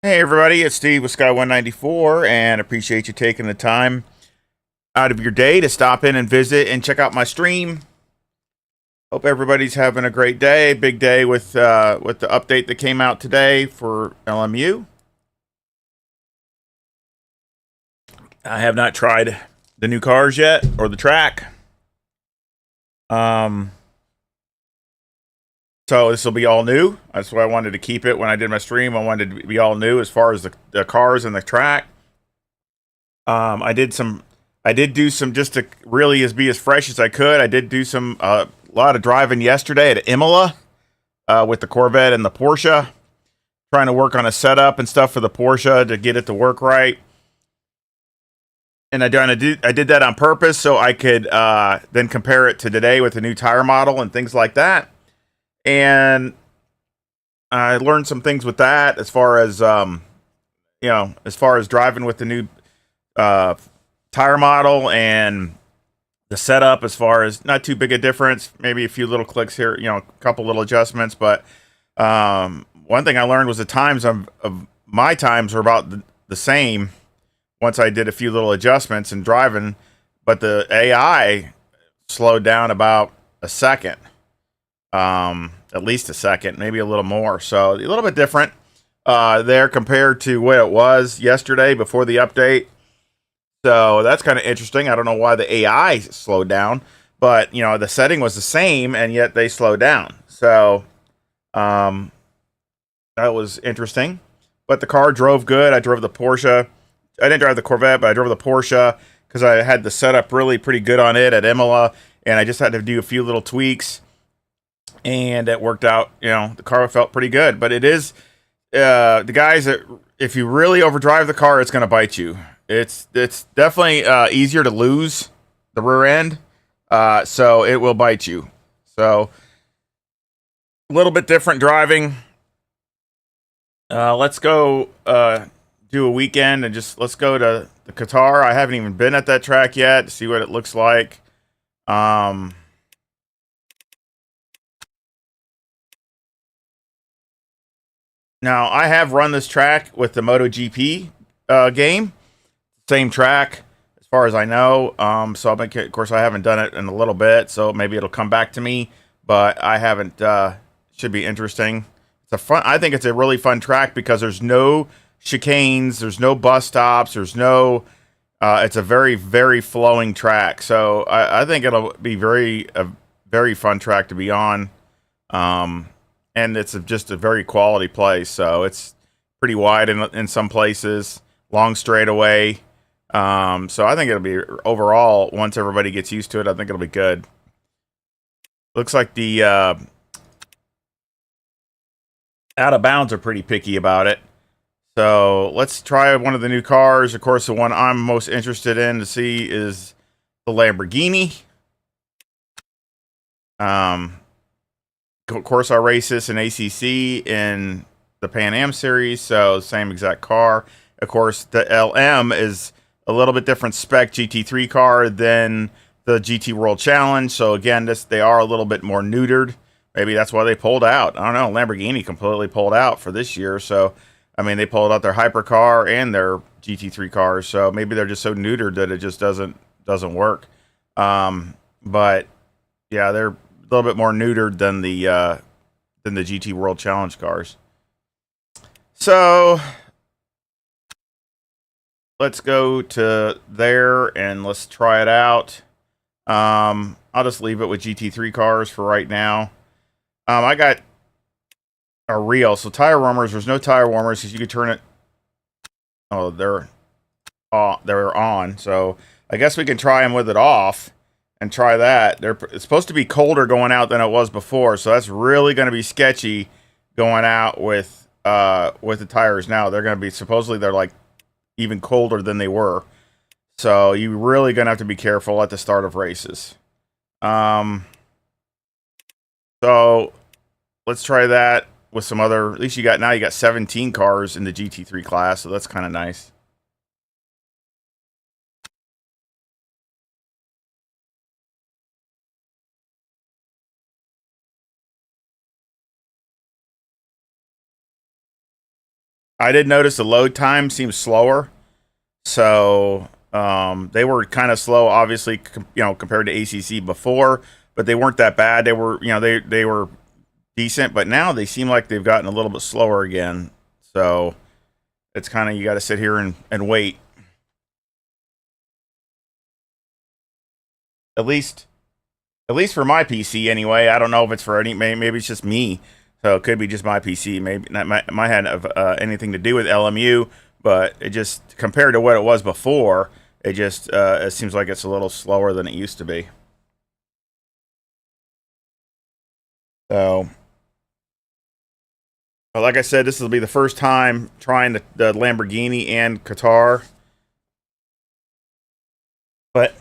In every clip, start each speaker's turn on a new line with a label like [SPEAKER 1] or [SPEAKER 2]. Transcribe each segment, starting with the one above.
[SPEAKER 1] Hey everybody, it's Steve with SKY194 and appreciate you taking the time out of your day to stop in and visit and check out my stream. Hope everybody's having a great day. Big day with the update that came out today for LMU. I have not tried the new cars yet or the track. So this will be all new. That's why I wanted to keep it when I did my stream. I wanted to be all new as far as the cars and the track. I did do some just to really be as fresh as I could. I did do some a lot of driving yesterday at Imola with the Corvette and the Porsche, trying to work on a setup and stuff for the Porsche to get it to work right. And I did that on purpose so I could then compare it to today with the new tire model and things like that. And I learned some things with that as far as as far as driving with the new tire model and the setup, as far as not too big a difference, maybe a few little clicks here, a couple little adjustments. But one thing I learned was the times of my times were about the same once I did a few little adjustments in driving, but the AI slowed down about a second, at least a second, maybe a little more. So a little bit different there compared to what it was yesterday before the update. So that's kind of interesting. I don't know why the AI slowed down, but the setting was the same and yet they slowed down. So that was interesting. But the car drove good. I drove the Porsche. I didn't drive the Corvette, but I drove the Porsche because I had the setup really pretty good on it at Imola, and I just had to do a few little tweaks, and it worked out. The car felt pretty good. But it is the guys that if you really overdrive the car, it's going to bite you. It's definitely easier to lose the rear end, so it will bite you. So a little bit different driving. Let's go do a weekend and let's go to the Qatar. I haven't even been at that track yet to see what it looks like. Now I have run this track with the MotoGP game. Same track as far as I know. So of course I haven't done it in a little bit, so maybe it'll come back to me, but I haven't. Should be interesting. I think it's a really fun track because there's no chicanes, there's no bus stops, there's no it's a very, very flowing track. So I think it'll be a very fun track to be on. And it's just a very quality place. So it's pretty wide in some places, long straightaway. So I think it'll be overall, once everybody gets used to it, I think it'll be good. Looks like the out of bounds are pretty picky about it. So let's try one of the new cars. Of course, the one I'm most interested in to see is the Lamborghini. Of course, I race this in ACC in the Pan Am series, so same exact car. Of course, the LM is a little bit different spec GT3 car than the GT World Challenge. So again, they are a little bit more neutered. Maybe that's why they pulled out. I don't know. Lamborghini completely pulled out for this year. So, I mean, they pulled out their hypercar and their GT3 cars. So maybe they're just so neutered that it just doesn't work. But yeah, they're a little bit more neutered than the GT World Challenge cars. So let's go to there and let's try it out. I'll just leave it with GT3 cars for right now. I got a reel, so tire warmers. There's no tire warmers because you could turn it. Oh, they're on. So I guess we can try them with it off and try that. It's supposed to be colder going out than it was before, so that's really going to be sketchy going out with the tires now. They're going to be supposedly they're like even colder than they were. So you're really going to have to be careful at the start of races. So let's try that with some other. At least you got 17 cars in the GT3 class, so that's kind of nice. I did notice the load time seems slower. So they were kind of slow, obviously, compared to ACC before, but they weren't that bad. They were, they were decent, but now they seem like they've gotten a little bit slower again. So it's kind of, you got to sit here and wait. At least for my PC anyway. I don't know if it's for maybe it's just me. So it could be just my PC. Maybe that might have anything to do with LMU, but it just, compared to what it was before, it seems like it's a little slower than it used to be. So, but like I said, this will be the first time trying the Lamborghini and Qatar. But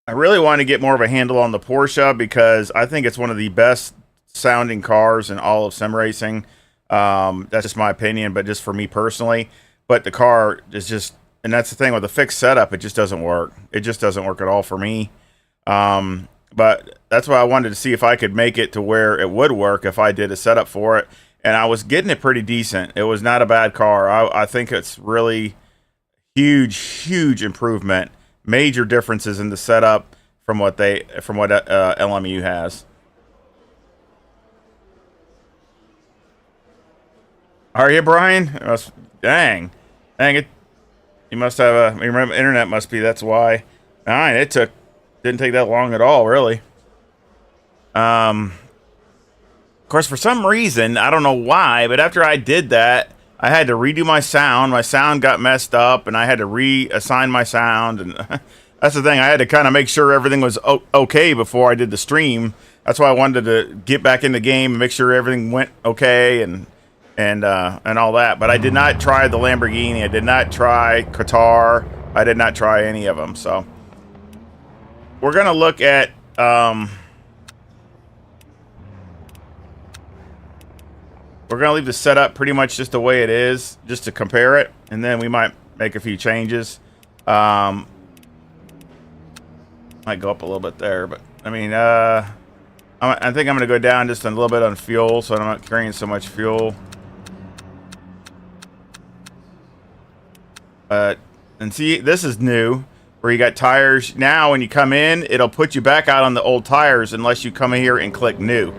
[SPEAKER 1] I really want to get more of a handle on the Porsche because I think it's one of the best sounding cars in all of sim racing. That's just my opinion, but just for me personally. But the car is just, and that's the thing with the fixed setup, it just doesn't work. It just doesn't work at all for me. But that's why I wanted to see if I could make it to where it would work if I did a setup for it. And I was getting it pretty decent. It was not a bad car. I think it's really huge improvement. Major differences in the setup from what LMU has. Are you, Brian? Dang it! You must have remember, internet must be. That's why. Nine. Didn't take that long at all, really. Of course, for some reason, I don't know why, but after I did that, I had to redo my sound. My sound got messed up, and I had to reassign my sound. And that's the thing. I had to kind of make sure everything was okay before I did the stream. That's why I wanted to get back in the game and make sure everything went okay and all that. But I did not try the Lamborghini. I did not try Qatar. I did not try any of them. So we're gonna look at we're going to leave the setup pretty much just the way it is, just to compare it, and then we might make a few changes. Might go up a little bit there, but, I mean, I think I'm going to go down just a little bit on fuel, so I'm not carrying so much fuel. And see, this is new, where you got tires. Now, when you come in, it'll put you back out on the old tires unless you come in here and click new.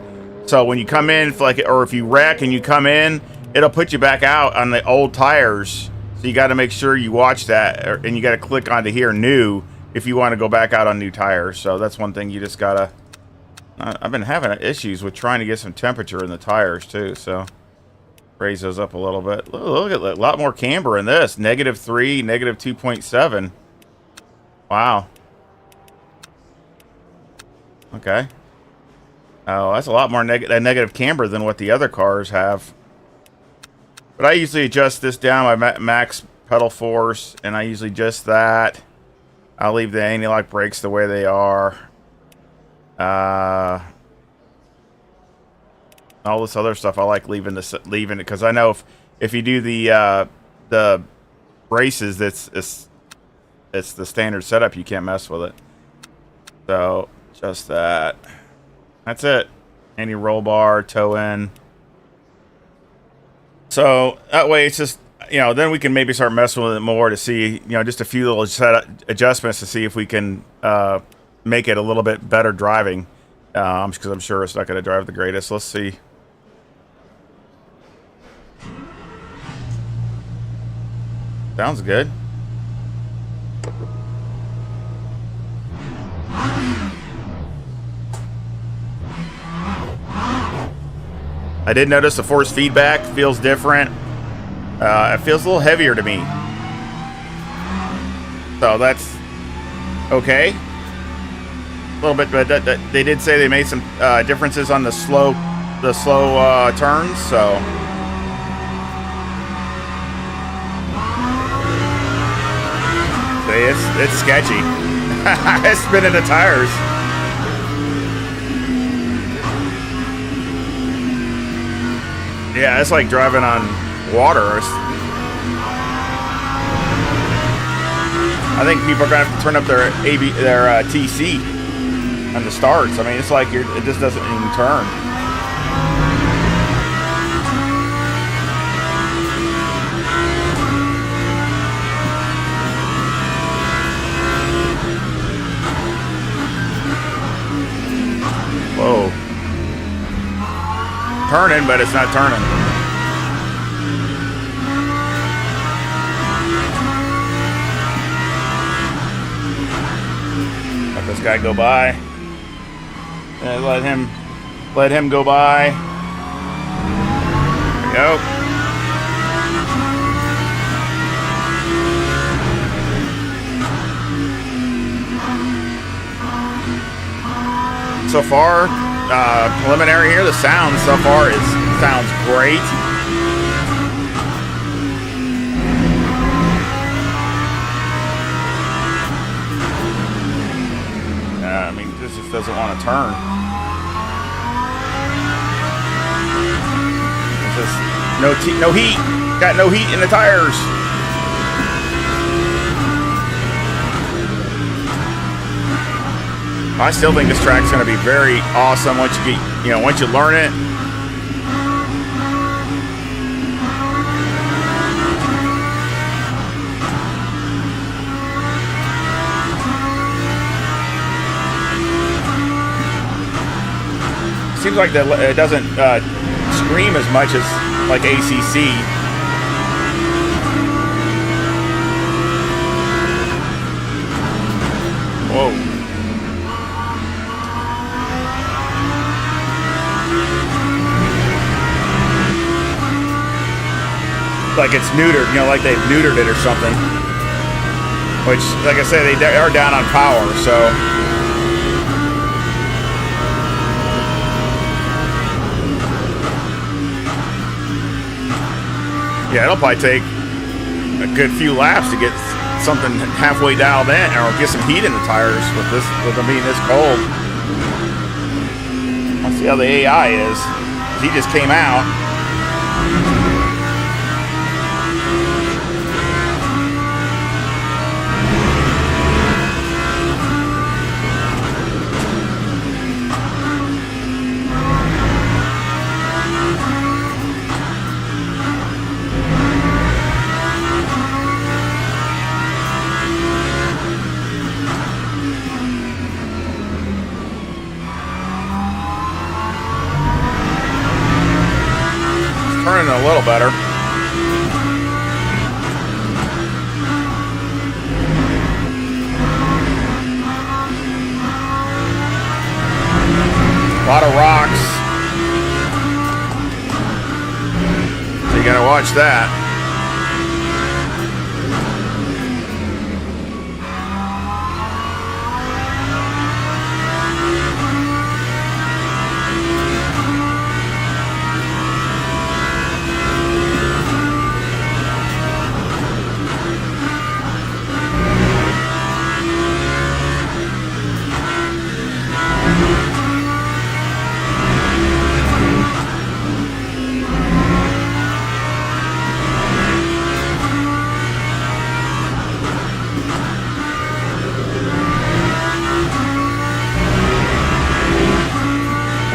[SPEAKER 1] So when you come in, or if you wreck and you come in, it'll put you back out on the old tires. So you got to make sure you watch that, and you got to click onto here, new, if you want to go back out on new tires. So that's one thing you just got to... I've been having issues with trying to get some temperature in the tires, too. So raise those up a little bit. Look at that, a lot more camber in this. -3, -2.7. Wow. Okay. Oh, that's a lot more negative camber than what the other cars have. But I usually adjust this down by max pedal force, and I usually adjust that. I'll leave the anti-lock brakes the way they are. All this other stuff I like leaving it, because I know if you do the braces, it's the standard setup. You can't mess with it. So just that. That's it. Anti-roll bar, toe in. So that way it's just, then we can maybe start messing with it more to see, just a few little adjustments to see if we can make it a little bit better driving. Because I'm sure it's not going to drive the greatest. Let's see. Sounds good. I did notice the force feedback feels different. It feels a little heavier to me. So that's okay. A little bit, but they did say they made some differences on the slow turns. So it's sketchy. It's spinning the tires. Yeah, it's like driving on water. I think people are gonna have to turn up their TC on the starts. I mean, it's like it just doesn't even turn. turning, but it's not turning. Let this guy go by. And let him go by. There we go. So far, preliminary here, the sound so far sounds great. I mean, this just doesn't want to turn. It's just no heat. Got no heat in the tires. I still think this track's going to be very awesome once you get, once you learn it. Seems like it doesn't scream as much as like ACC. Whoa. Like it's neutered, like they've neutered it or something. Which, like I said, they are down on power, so. Yeah, it'll probably take a good few laps to get something halfway dialed in, or get some heat in the tires with them being this cold. Let's see how the AI is. He just came out. Turning a little better. A lot of rocks. So you gotta watch that.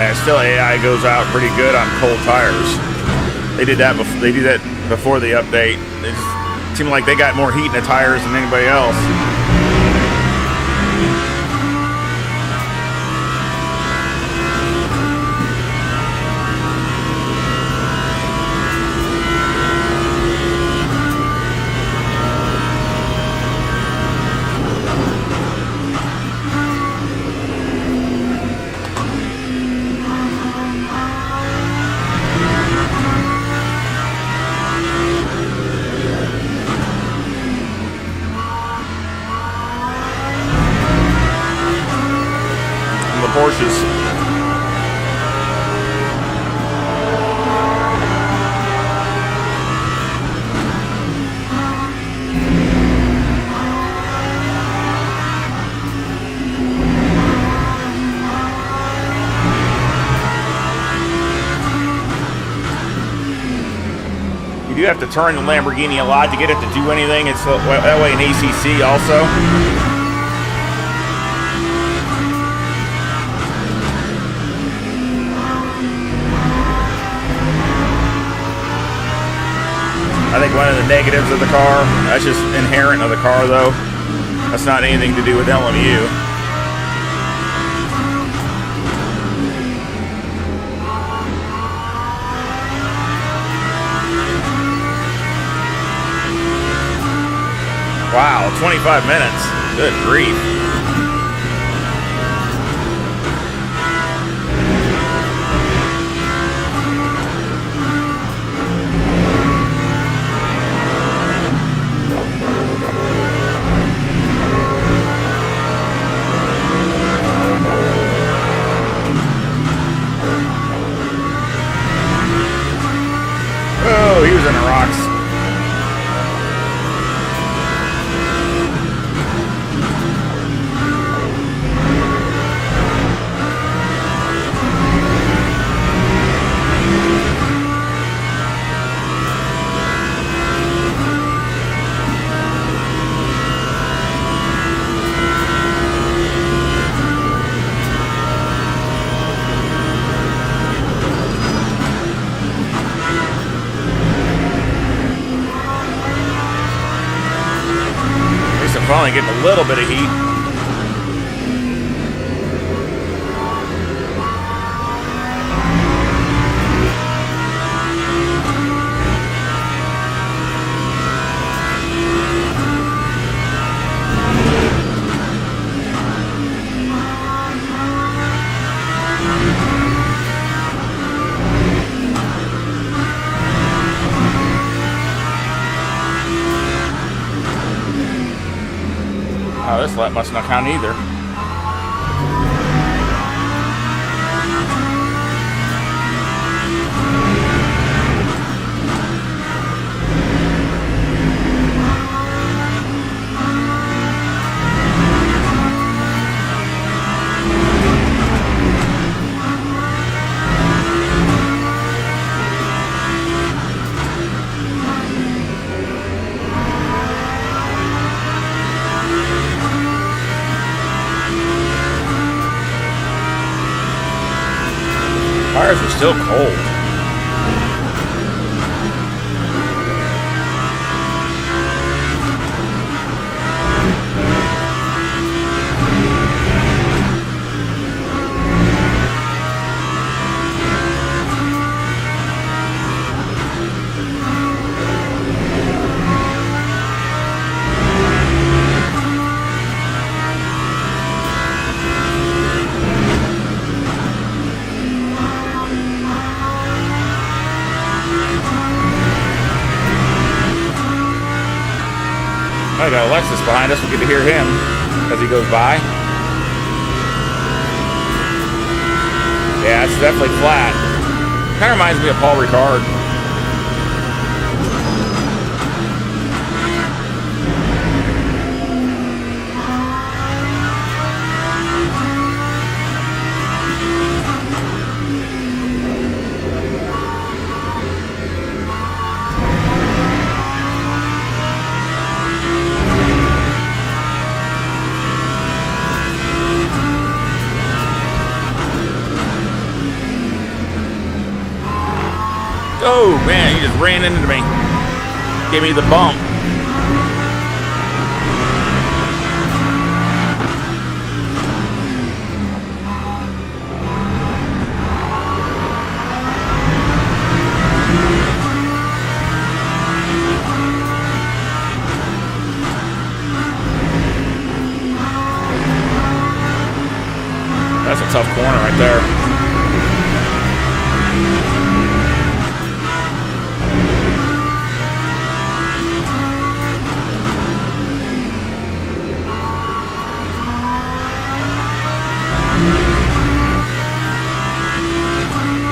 [SPEAKER 1] And still, AI goes out pretty good on cold tires. They did that before the update. It just seemed like they got more heat in the tires than anybody else. Porsches. You do have to turn the Lamborghini a lot to get it to do anything. It's that way in ACC also. I think one of the negatives of the car, that's just inherent of the car though. That's not anything to do with LMU. Wow, 25 minutes. Good grief. Oh, he was in the rocks. Finally getting a little bit of heat. Oh, this lap must not count either. Tires are still cold. I got Alexis behind us. We get to hear him as he goes by. Yeah, it's definitely flat. Kind of reminds me of Paul Ricard. Oh man, he just ran into me. Gave me the bump. That's a tough corner right there.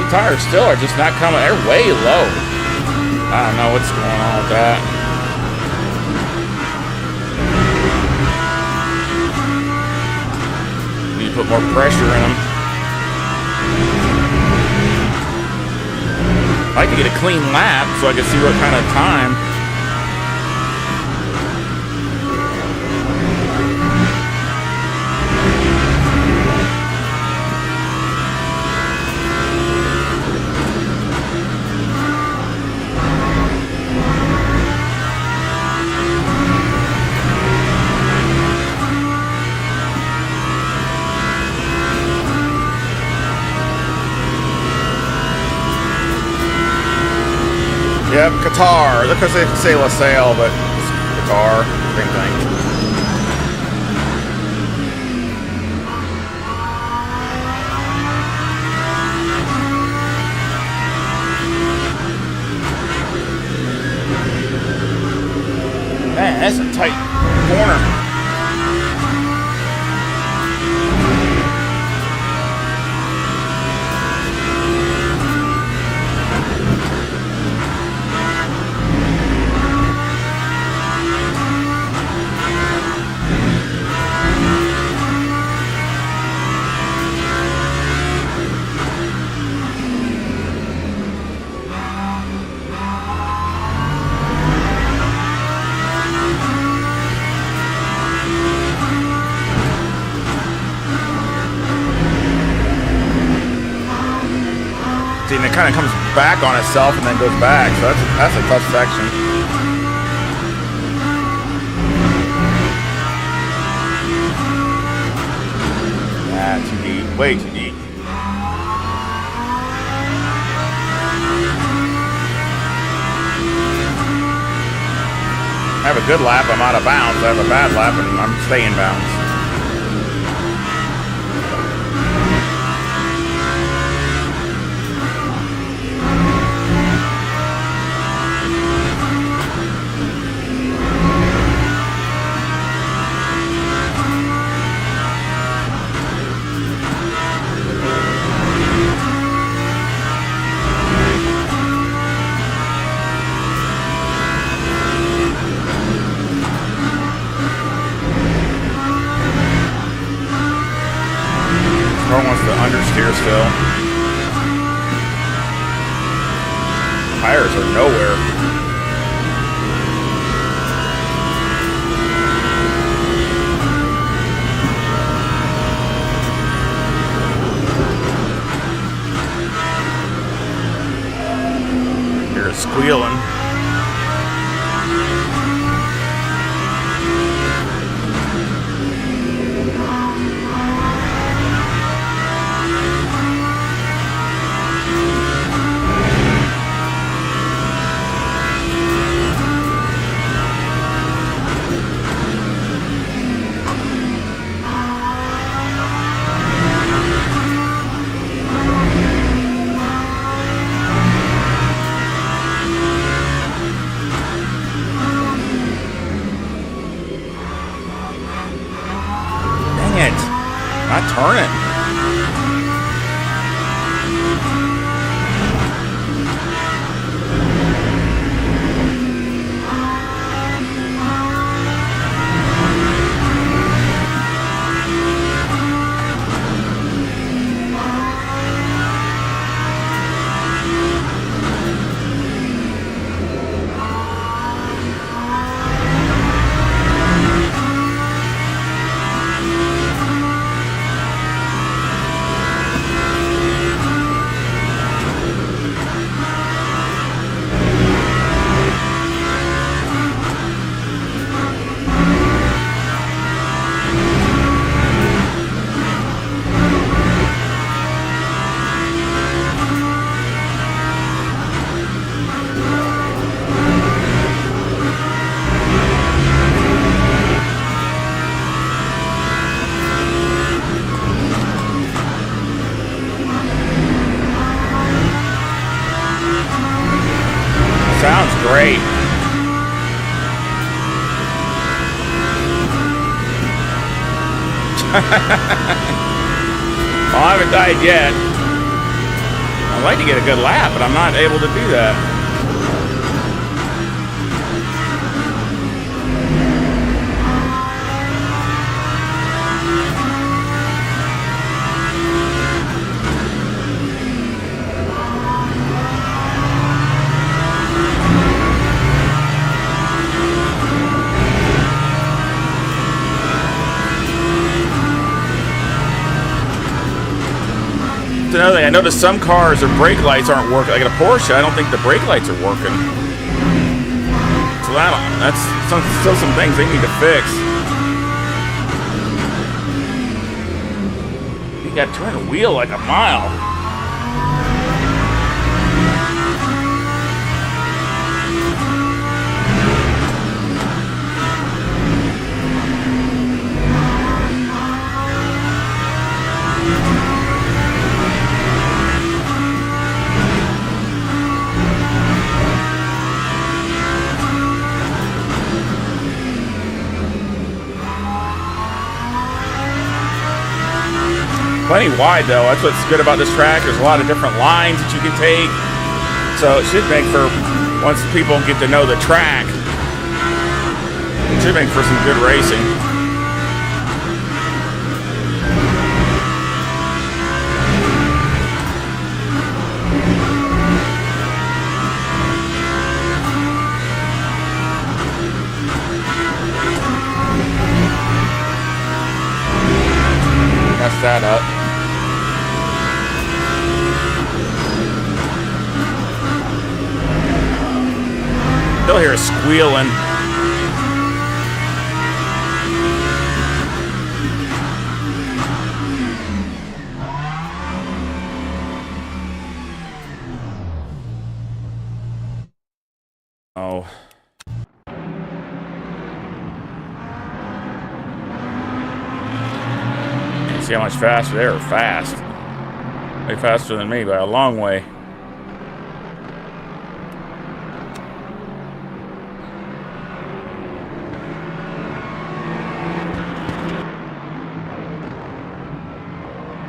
[SPEAKER 1] Tires still are just not coming. They're way low. I don't know what's going on with that. Need to put more pressure in them. I'd like to get a clean lap so I can see what kind of time. Yep, Qatar. Look, they say LaSalle, but it's car. Same thing. Man, that's a tight corner. See, and it kind of comes back on itself and then goes back, so that's a tough section. Ah, too deep. Way too deep. I have a good lap, I'm out of bounds. I have a bad lap, and I'm staying bounds. Car wants to understeer still. Tires are nowhere. Hear it squealing. Not turning. Sounds great. Well, I haven't died yet. I'd like to get a good lap, but I'm not able to do that. Another thing, I noticed some cars, their brake lights aren't working. Like a Porsche, I don't think the brake lights are working. So that's still some things they need to fix. You got to turn the wheel like a mile. plenty wide though. That's what's good about this track. There's a lot of different lines that you can take. So it should make for, once people get to know the track, it should make for some good racing. Mess that up. Still hear it squealing. Oh. See how much faster they are. Fast. Way faster than me by a long way.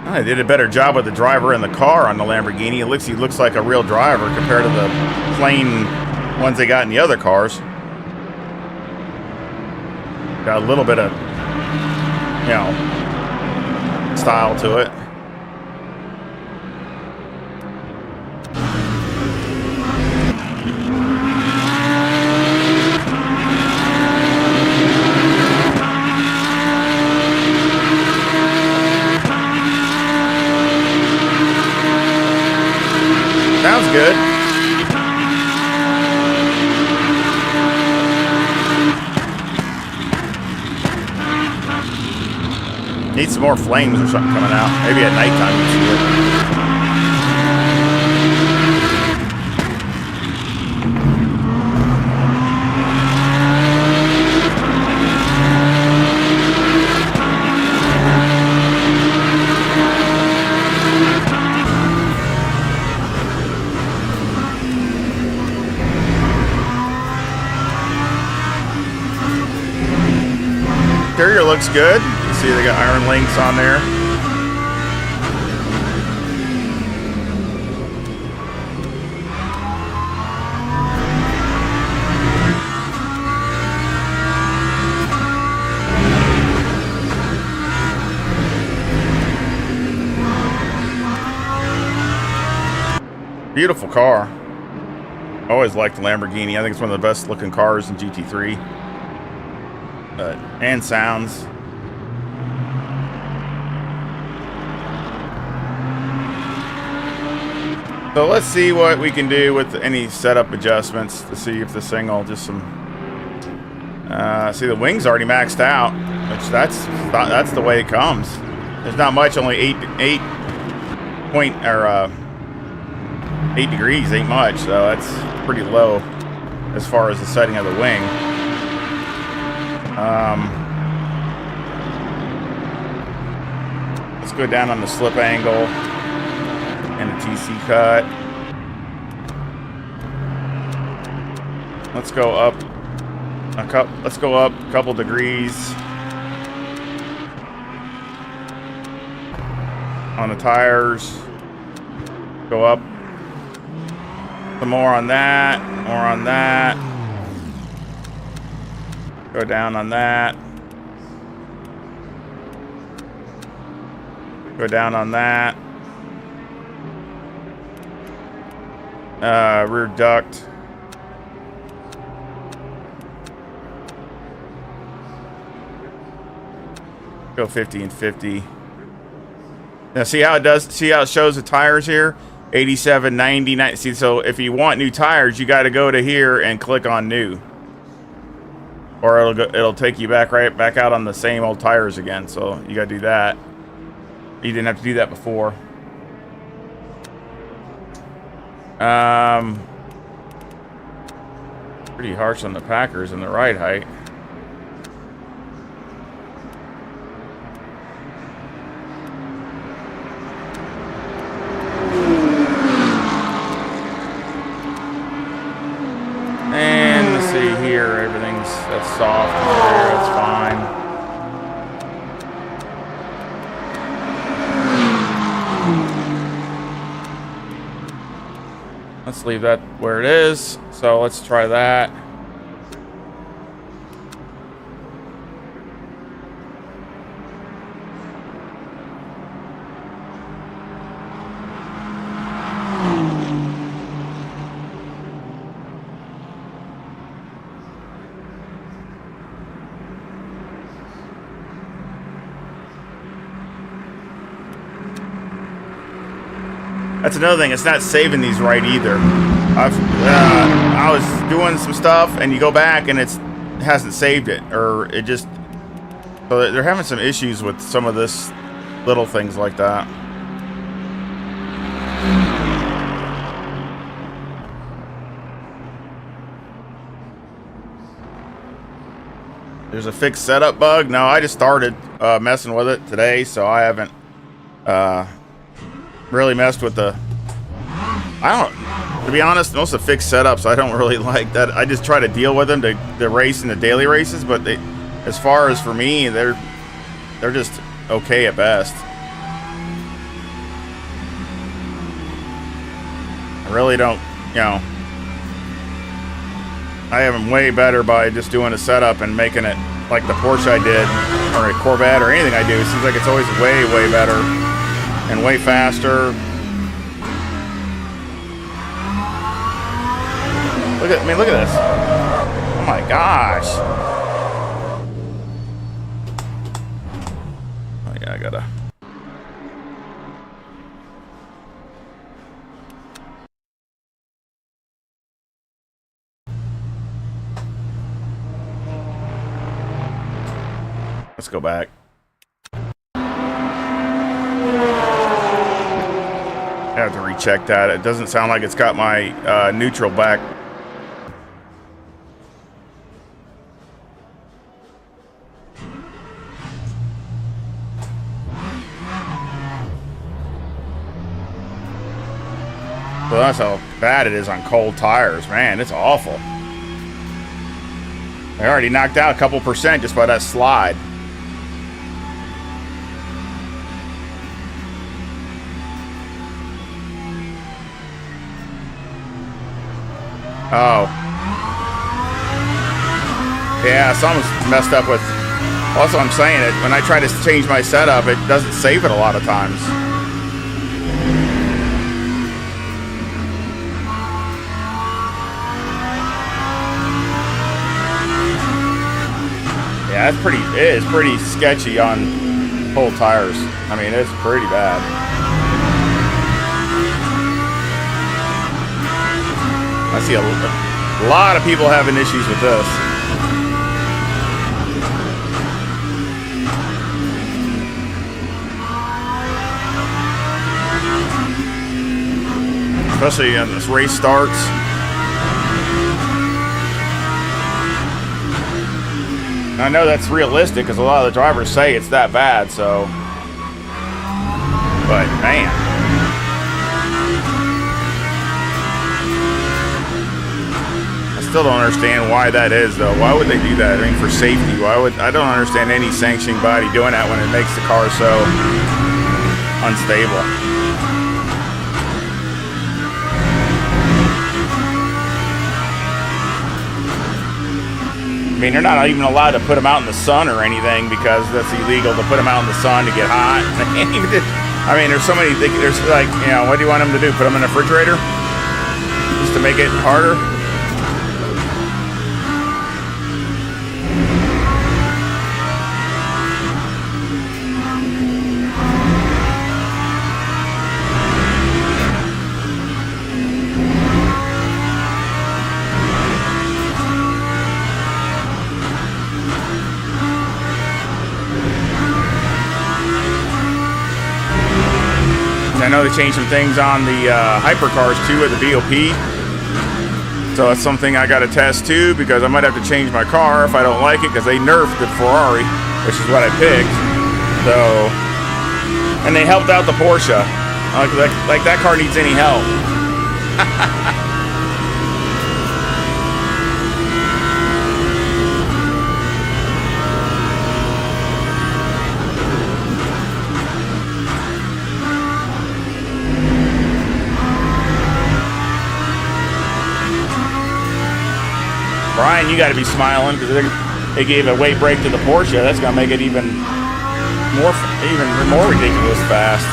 [SPEAKER 1] I did a better job with the driver in the car on the Lamborghini. He looks like a real driver compared to the plain ones they got in the other cars. Got a little bit of, you know, style to it. Sounds good. Need some more flames or something coming out. Maybe at nighttime you see it. Interior looks good. You see they got iron links on there. Beautiful car. I always liked the Lamborghini. I think it's one of the best looking cars in GT3. And sounds. So let's see what we can do with any setup adjustments to see if this thing will just some. See, the wings already maxed out, which that's the way it comes. There's not much, only 8 degrees, ain't much, so that's pretty low as far as the setting of the wing. Let's go down on the slip angle and the TC cut. Let's go up a couple degrees on the tires. Go up some more on that, more on that. Go down on that. Go down on that. Rear duct. Go 50 and 50. Now see how it does? See how it shows the tires here? 87, 90, 90. See, so if you want new tires, you got to go to here and click on new. Or it'll take you back out on the same old tires again. So you got to do that. You didn't have to do that before. Pretty harsh on the Packers and the ride height. And let's see here, that's soft there, that's fine. Let's leave that where it is. So let's try that. That's another thing. It's not saving these right either. I was doing some stuff, and you go back, and it hasn't saved it, or it just. So they're having some issues with some of this little things like that. There's a fixed setup bug. No, I just started messing with it today, so I haven't really messed with the. To be honest, most of the fixed setups I don't really like that. I just try to deal with them to race in the daily races, but as far as for me, they're just okay at best. I really don't, I have them way better by just doing a setup and making it like the Porsche I did, or a Corvette, or anything I do. It seems like it's always way, way better and way faster. Look at this. Oh my gosh. Oh yeah, I gotta. Let's go back. I have to recheck that. It doesn't sound like it's got my neutral back. Well, that's how bad it is on cold tires. Man, it's awful. I already knocked out a couple percent just by that slide. Oh. Yeah, something's messed up with. Also, I'm saying it. When I try to change my setup, it doesn't save it a lot of times. Yeah, it is pretty sketchy on cold tires. I mean, it's pretty bad. I see a lot of people having issues with this. Especially when this race starts. I know that's realistic because a lot of the drivers say it's that bad, so. But, man. I still don't understand why that is, though. Why would they do that? I mean, for safety. I don't understand any sanctioning body doing that when it makes the car so unstable. I mean, they're not even allowed to put them out in the sun or anything because that's illegal to put them out in the sun to get hot. I mean, there's so many. There's like, what do you want them to do? Put them in a refrigerator just to make it harder? I know they changed some things on the hypercars too at the BOP, so that's something I got to test too because I might have to change my car if I don't like it because they nerfed the Ferrari, which is what I picked. So, and they helped out the Porsche. Like that car needs any help. you got to be smiling because they gave a weight break to the Porsche. That's going to make it even more ridiculous fast.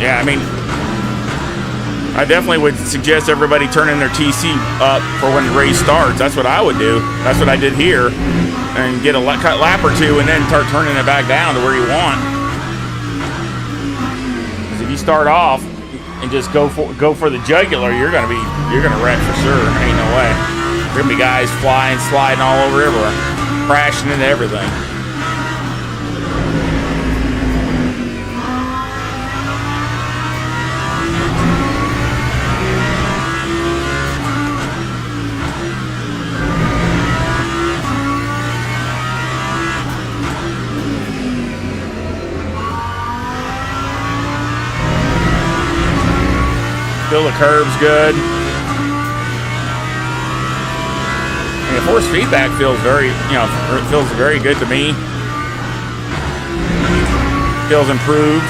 [SPEAKER 1] Yeah, I mean, I definitely would suggest everybody turning their TC up for when the race starts. That's what I would do. That's what I did here, and get a cut lap or two, and then start turning it back down to where you want. Because if you start off and just go for the jugular, you're gonna wreck for sure. Ain't no way. There's gonna be guys flying, sliding all over everywhere, crashing into everything. Feel the curbs good. And the force feedback feels very good to me. Feels improved.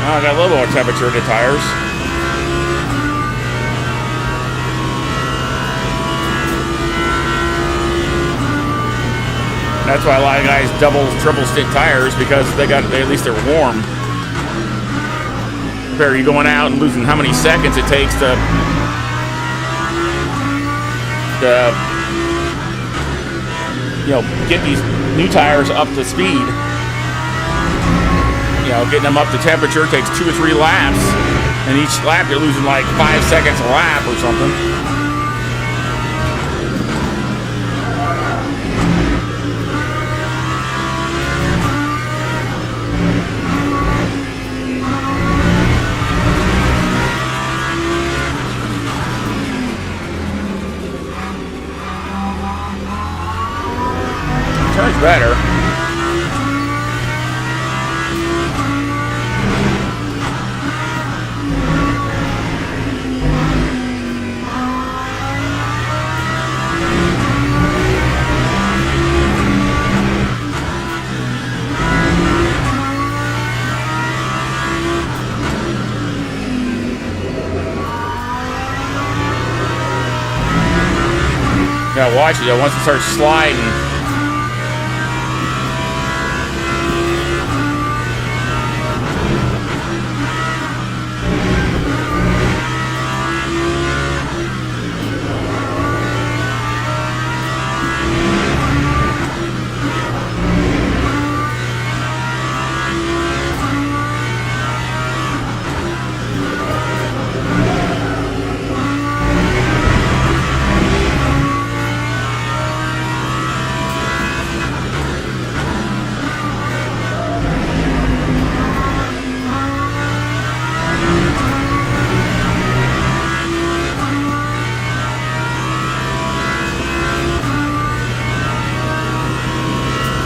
[SPEAKER 1] I got a little more temperature to tires. That's why a lot of guys double, triple stick tires, because at least they're warm. Compare you going out and losing how many seconds it takes to get these new tires up to speed. Getting them up to temperature takes 2 or 3 laps, and each lap you're losing like 5 seconds a lap or something. Turns better. Now watch it, once it starts sliding.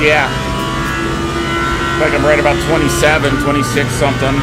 [SPEAKER 1] Yeah. Like I'm right about 27, 26 something.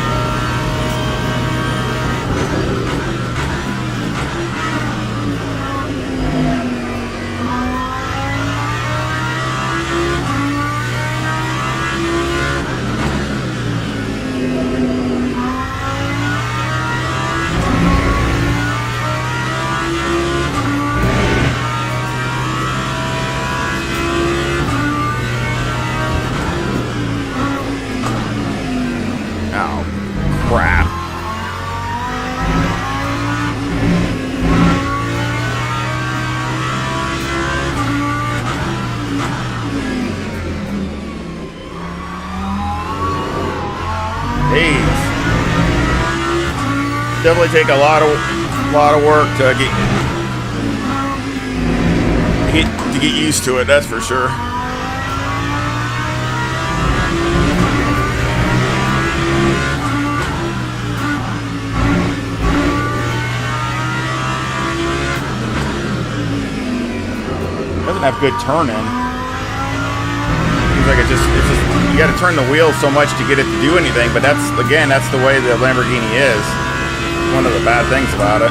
[SPEAKER 1] Definitely take a lot of work to get used to it. That's for sure. have good turning. Seems like it's just you got to turn the wheel so much to get it to do anything. But that's the way the Lamborghini is. One of the bad things about it.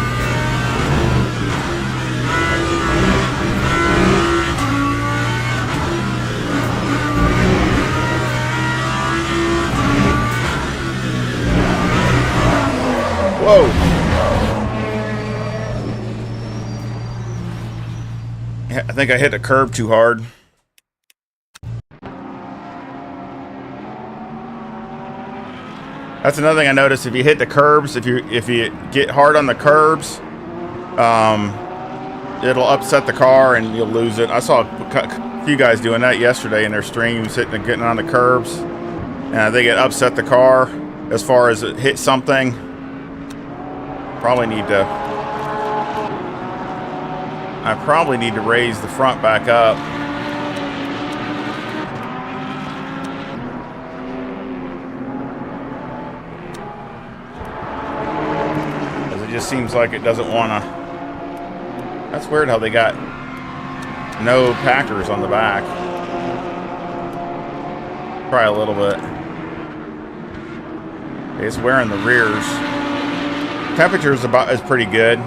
[SPEAKER 1] Whoa. Yeah, I think I hit the curb too hard. That's another thing I noticed. If you hit the curbs, if you get hard on the curbs, it'll upset the car and you'll lose it. I saw a few guys doing that yesterday in their streams, getting on the curbs, and they get upset the car as far as it hit something. I probably need to raise the front back up. It just seems like it doesn't want to. That's weird how they got no packers on the back. Try a little bit. It's wearing the rears. Temperature is pretty good.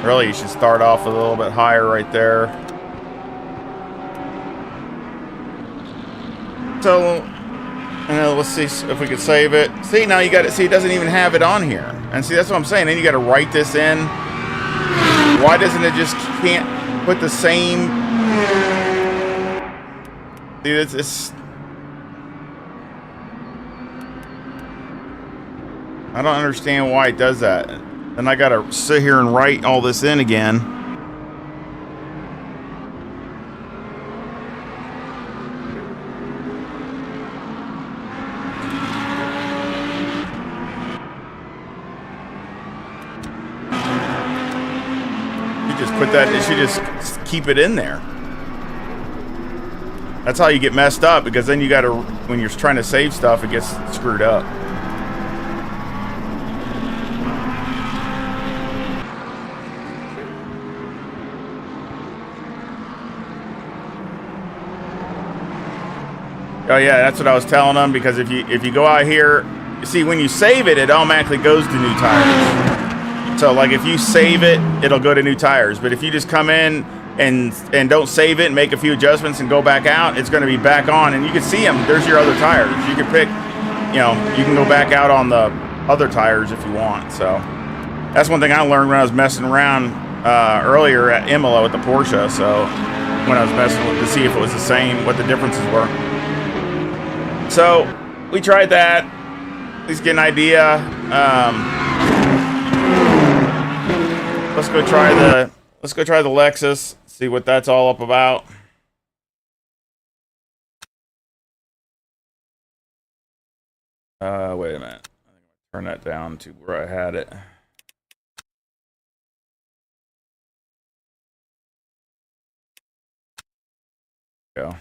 [SPEAKER 1] Really, you should start off a little bit higher right there. So, let's see if we can save it. See, now you got it. See, it doesn't even have it on here. And see, that's what I'm saying. Then you got to write this in. Why doesn't it just can't put the same? Dude, it's I don't understand why it does that. And I got to sit here and write all this in again. You should just keep it in there. That's how you get messed up, because then you gotta, when you're trying to save stuff, it gets screwed up. Oh yeah, that's what I was telling them, because if you go out here, you see, when you save it, it automatically goes to new tires. So, like, if you save it, it'll go to new tires. But if you just come in and don't save it and make a few adjustments and go back out, it's going to be back on. And you can see them. There's your other tires. You can pick, you can go back out on the other tires if you want. So, that's one thing I learned when I was messing around earlier at Imola with the Porsche. So, when I was messing with to see if it was the same, what the differences were. So, we tried that. At least get an idea. Let's go try the Lexus, see what that's all up about. Wait a minute. I think I'll turn that down to where I had it. Go.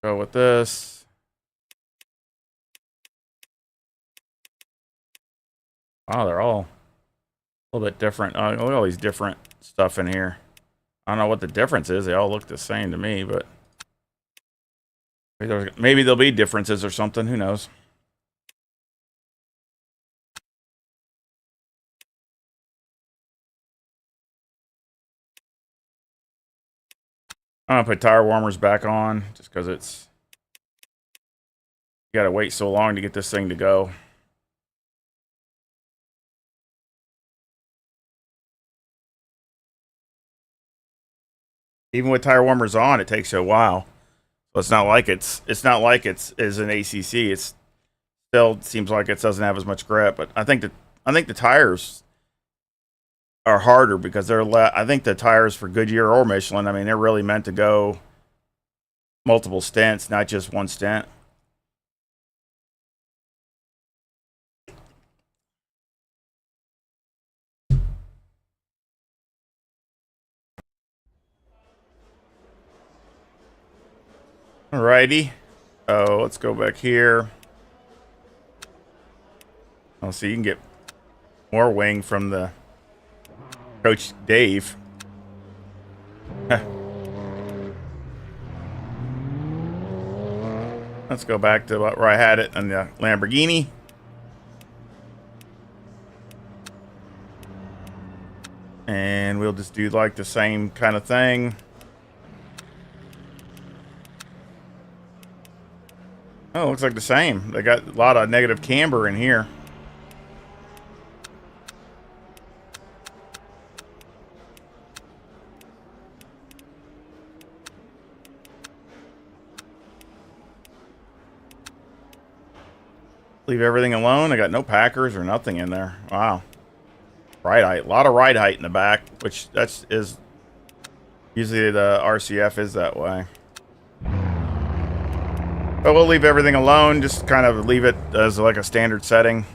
[SPEAKER 1] Go with this. Oh, they're all a little bit different. Look at all these different stuff in here. I don't know what the difference is. They all look the same to me, but maybe there'll be differences or something. Who knows? I'm gonna put tire warmers back on just because it's, you gotta wait so long to get this thing to go. Even with tire warmers on, it takes you a while. So it's not like it's as an ACC. It's still seems like it doesn't have as much grip. But I think the tires are harder because they're I think the tires for Goodyear or Michelin, I mean, they're really meant to go multiple stints, not just one stint. Alrighty. Oh, let's go back here. Oh, so you can get more wing from the Coach Dave. Let's go back to where I had it on the Lamborghini. And we'll just do like the same kind of thing. Oh, looks like the same. They got a lot of negative camber in here. Leave everything alone. I got no packers or nothing in there. Wow. Ride height. A lot of ride height in the back, which is usually the RCF is that way. But we'll leave everything alone. Just kind of leave it as like a standard setting.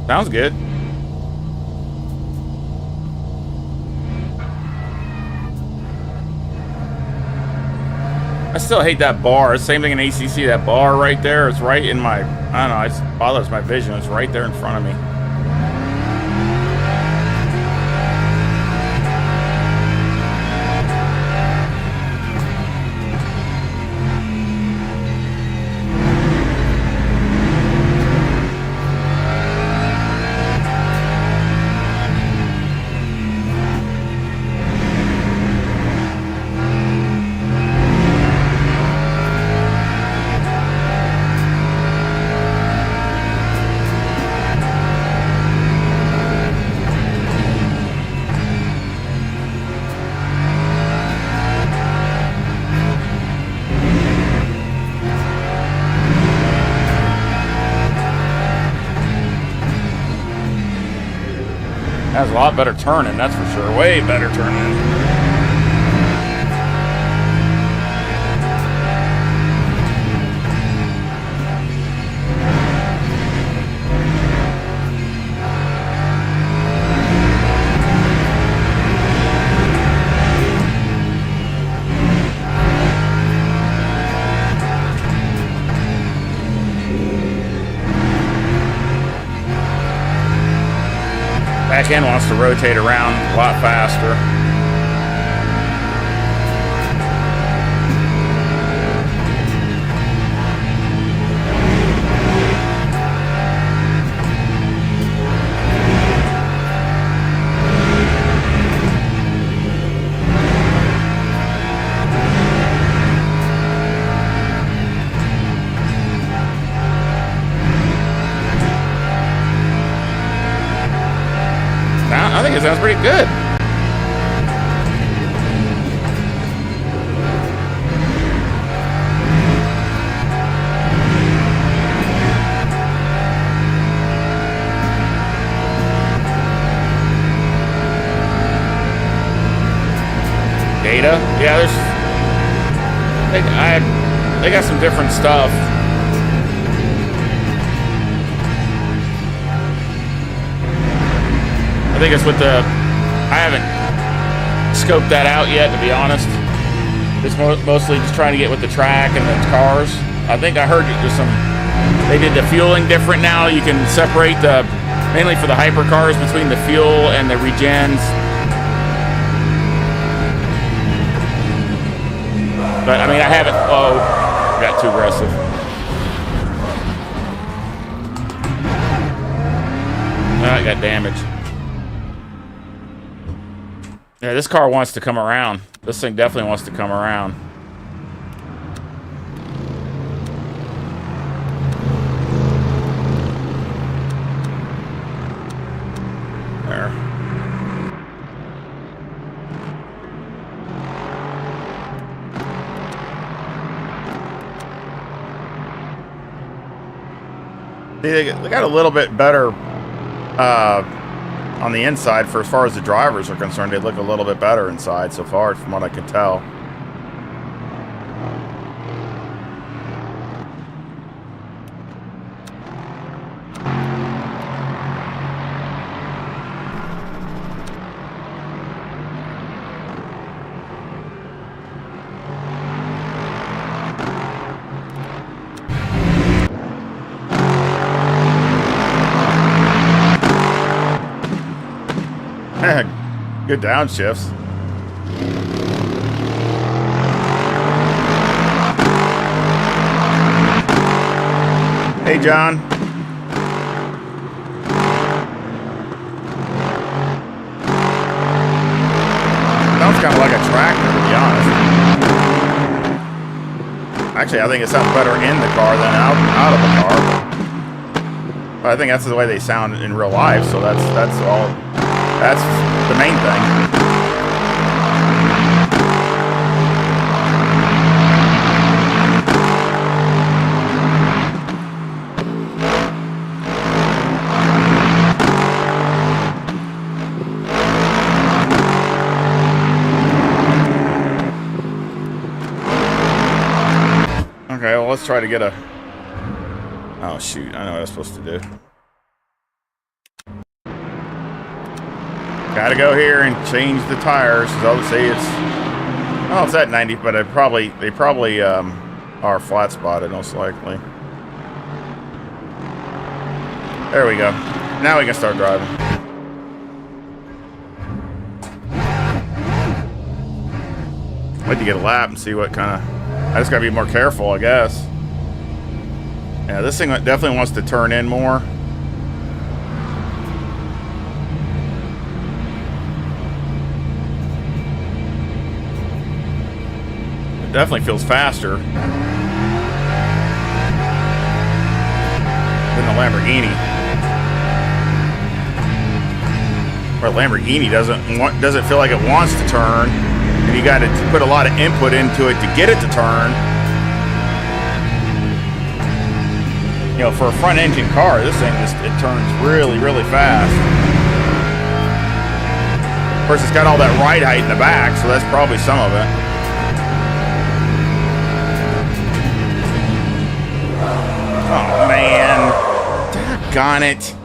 [SPEAKER 1] Sounds good. I still hate that bar. Same thing in ACC. That bar right there is right in my... I don't know. It just bothers my vision. It's right there in front of me. Has a lot better turning, that's for sure. Way better turning. Back end wants to rotate around a lot faster. I think it sounds pretty good. Data? Yeah, they got some different stuff. I think it's with the... I haven't scoped that out yet, to be honest. It's mostly just trying to get with the track and the cars. I think I heard there's some... They did the fueling different now. You can separate the... Mainly for the hypercars between the fuel and the regens. But, I mean, I haven't... Oh, got too aggressive. I got damaged. Yeah, this car wants to come around. This thing definitely wants to come around. There. They got a little bit better on the inside for as far as the drivers are concerned. They look a little bit better inside so far, from what I can tell. Good downshifts. Hey, John. Sounds kind of like a tractor, to be honest. Actually, I think it sounds better in the car than out of the car. But I think that's the way they sound in real life, so that's all. That's the main thing. Okay, well, let's try to get a... Oh, shoot. I know what I was supposed to do. Gotta go here and change the tires. So obviously it's... Oh, it's at 90, but they probably are flat spotted, most likely. There we go. Now we can start driving. I'd like to get a lap and see what kind of... I just gotta be more careful, I guess. Yeah, this thing definitely wants to turn in more. It definitely feels faster than the Lamborghini. Where Lamborghini doesn't feel like it wants to turn. And you got to put a lot of input into it to get it to turn. You know, for a front engine car, this thing it turns really, really fast. Of course, it's got all that ride height in the back, so that's probably some of it. Oh man, doggone it.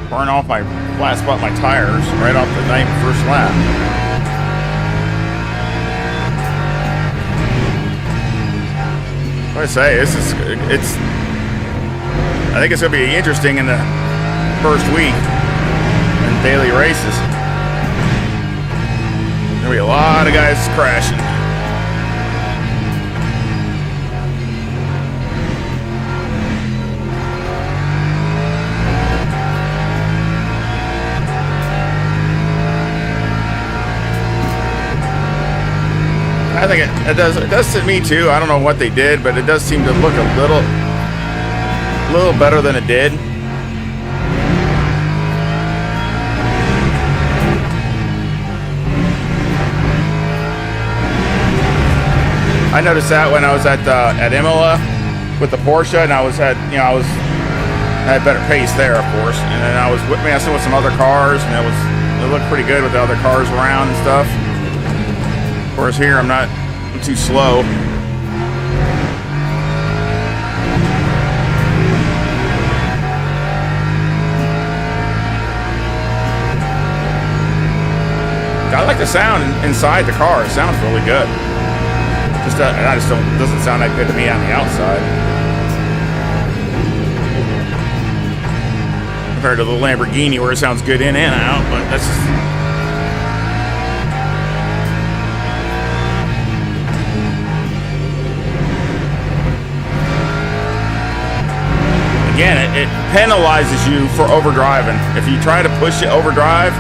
[SPEAKER 1] Burn off my flat spot my tires right off the first lap. What I say, I think it's going to be interesting in the first week in daily races. There's going to be a lot of guys crashing. I think it does to me too. I don't know what they did, but it does seem to look a little better than it did. I noticed that when I was at Imola with the Porsche, and I had better pace there, of course, and then I was messing with some other cars, and it looked pretty good with the other cars around and stuff. Of course, here I'm too slow. I like the sound inside the car. It sounds really good. It doesn't sound that good to me on the outside. Compared to the Lamborghini, where it sounds good in and out, but that's just... Again, it penalizes you for overdriving. If you try to push it overdrive,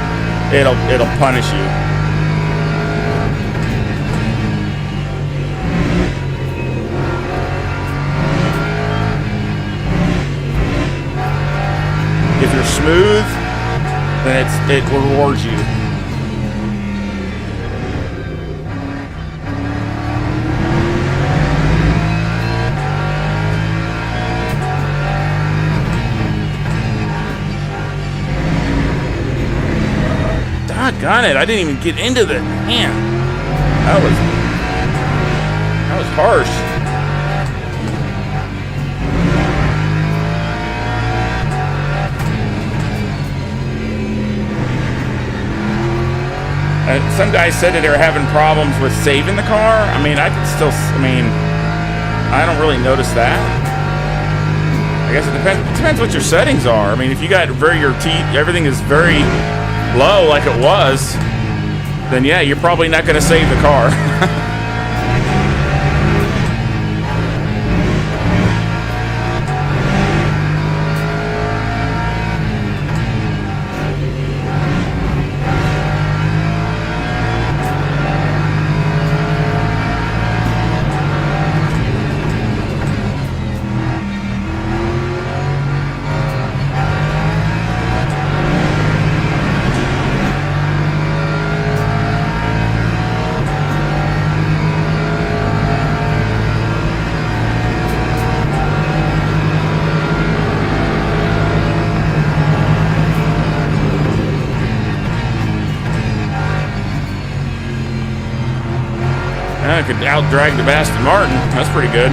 [SPEAKER 1] it'll punish you. If you're smooth, then it rewards you. Doggone it, I didn't even get into the man. That was harsh. Some guys said that they were having problems with saving the car. I mean, I don't really notice that. I guess it depends what your settings are. I mean, if you got everything is very low like it was, then yeah, you're probably not going to save the car. I could out-drag the Aston Martin. That's pretty good.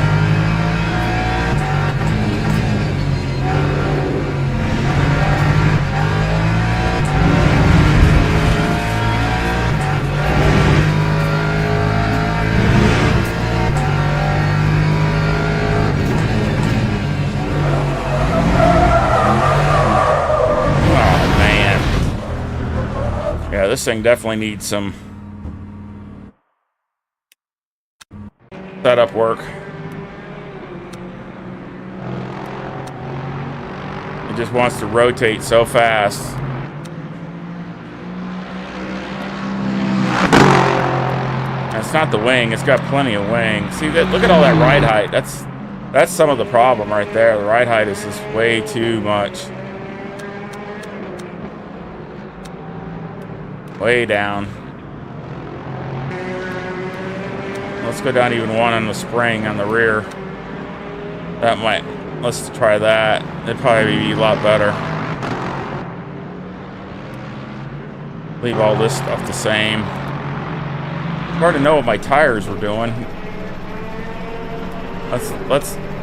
[SPEAKER 1] Oh, man. Yeah, this thing definitely needs some setup work. It just wants to rotate so fast. That's not the wing. It's got plenty of wing. See that? Look at all that ride height. That's some of the problem right there. The ride height is just way too much. Way down. Let's go down even one on the spring on the rear. Let's try that. It'd probably be a lot better. Leave all this stuff the same. Hard to know what my tires were doing.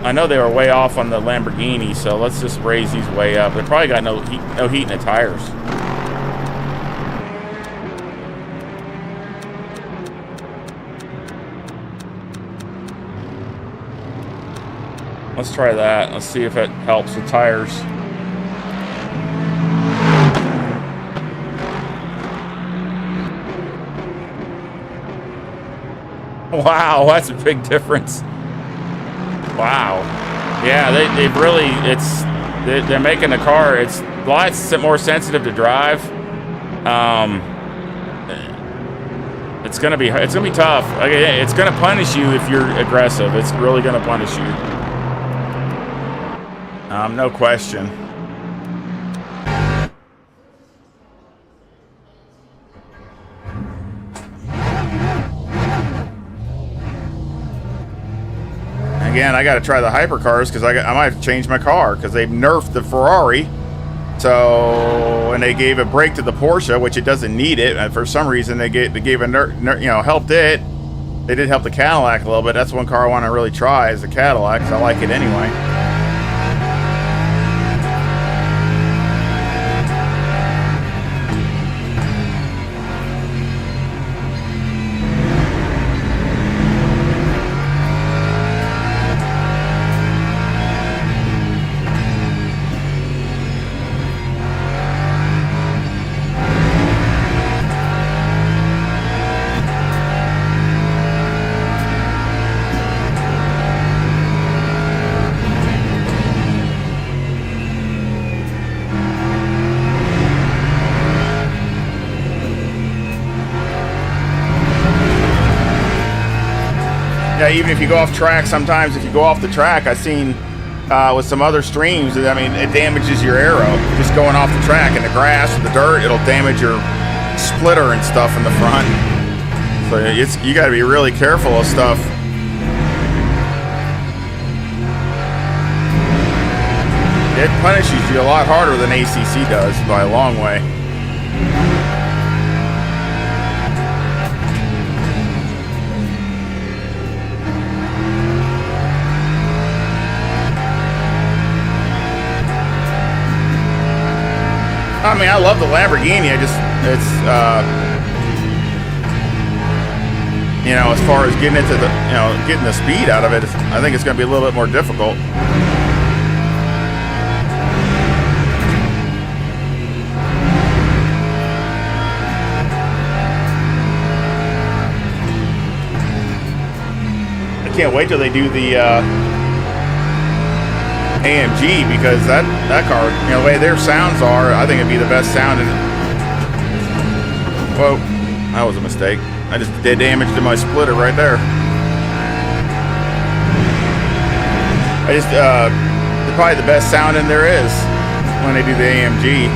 [SPEAKER 1] I know they were way off on the Lamborghini, so let's just raise these way up. They probably got no heat in the tires. Let's try that. Let's see if it helps with tires. Wow, that's a big difference. Wow. Yeah, they've really, they're making the car, it's a lot more sensitive to drive. It's gonna be tough. It's gonna punish you if you're aggressive. It's really gonna punish you. No question. Again, I got to try the hypercars because I might have to change my car because they've nerfed the Ferrari. So, and they gave a break to the Porsche, which it doesn't need it. And for some reason, they gave a helped it. They did help the Cadillac a little bit. That's one car I want to really try is the Cadillac because I like it anyway. Yeah, even if you go off track, sometimes if you go off the track, I've seen with some other streams. I mean, it damages your aero just going off the track, and the grass or the dirt, it'll damage your splitter and stuff in the front. So you got to be really careful of stuff. It punishes you a lot harder than ACC does by a long way. I mean, I love the Lamborghini. It's you know, as far as getting into the, you know, getting the speed out of it, I think it's going to be a little bit more difficult. I can't wait till they do the AMG, because that car, you know, the way their sounds are, I think it'd be the best sound in. Whoa, that was a mistake. I just did damage to my splitter right there. I just they're probably the best sounding there is when they do the AMG.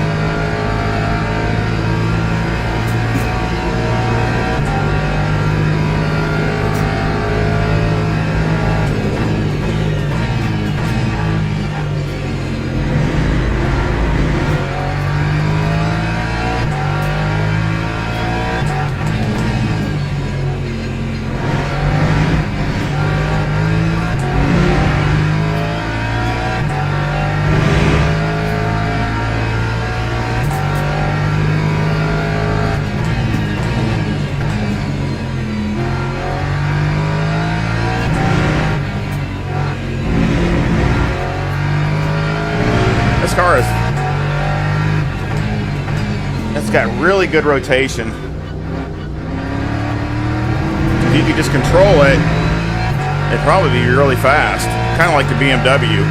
[SPEAKER 1] This car is, it's got really good rotation. If you could just control it, it'd probably be really fast. Kind of like the BMW.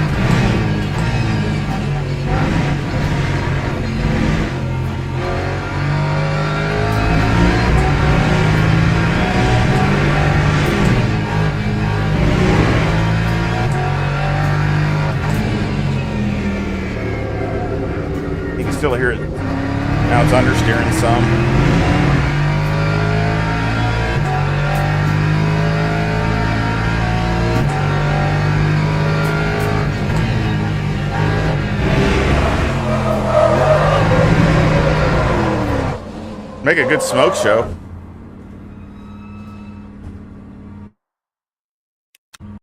[SPEAKER 1] Still hear it. Now it's understeering some. Make a good smoke show.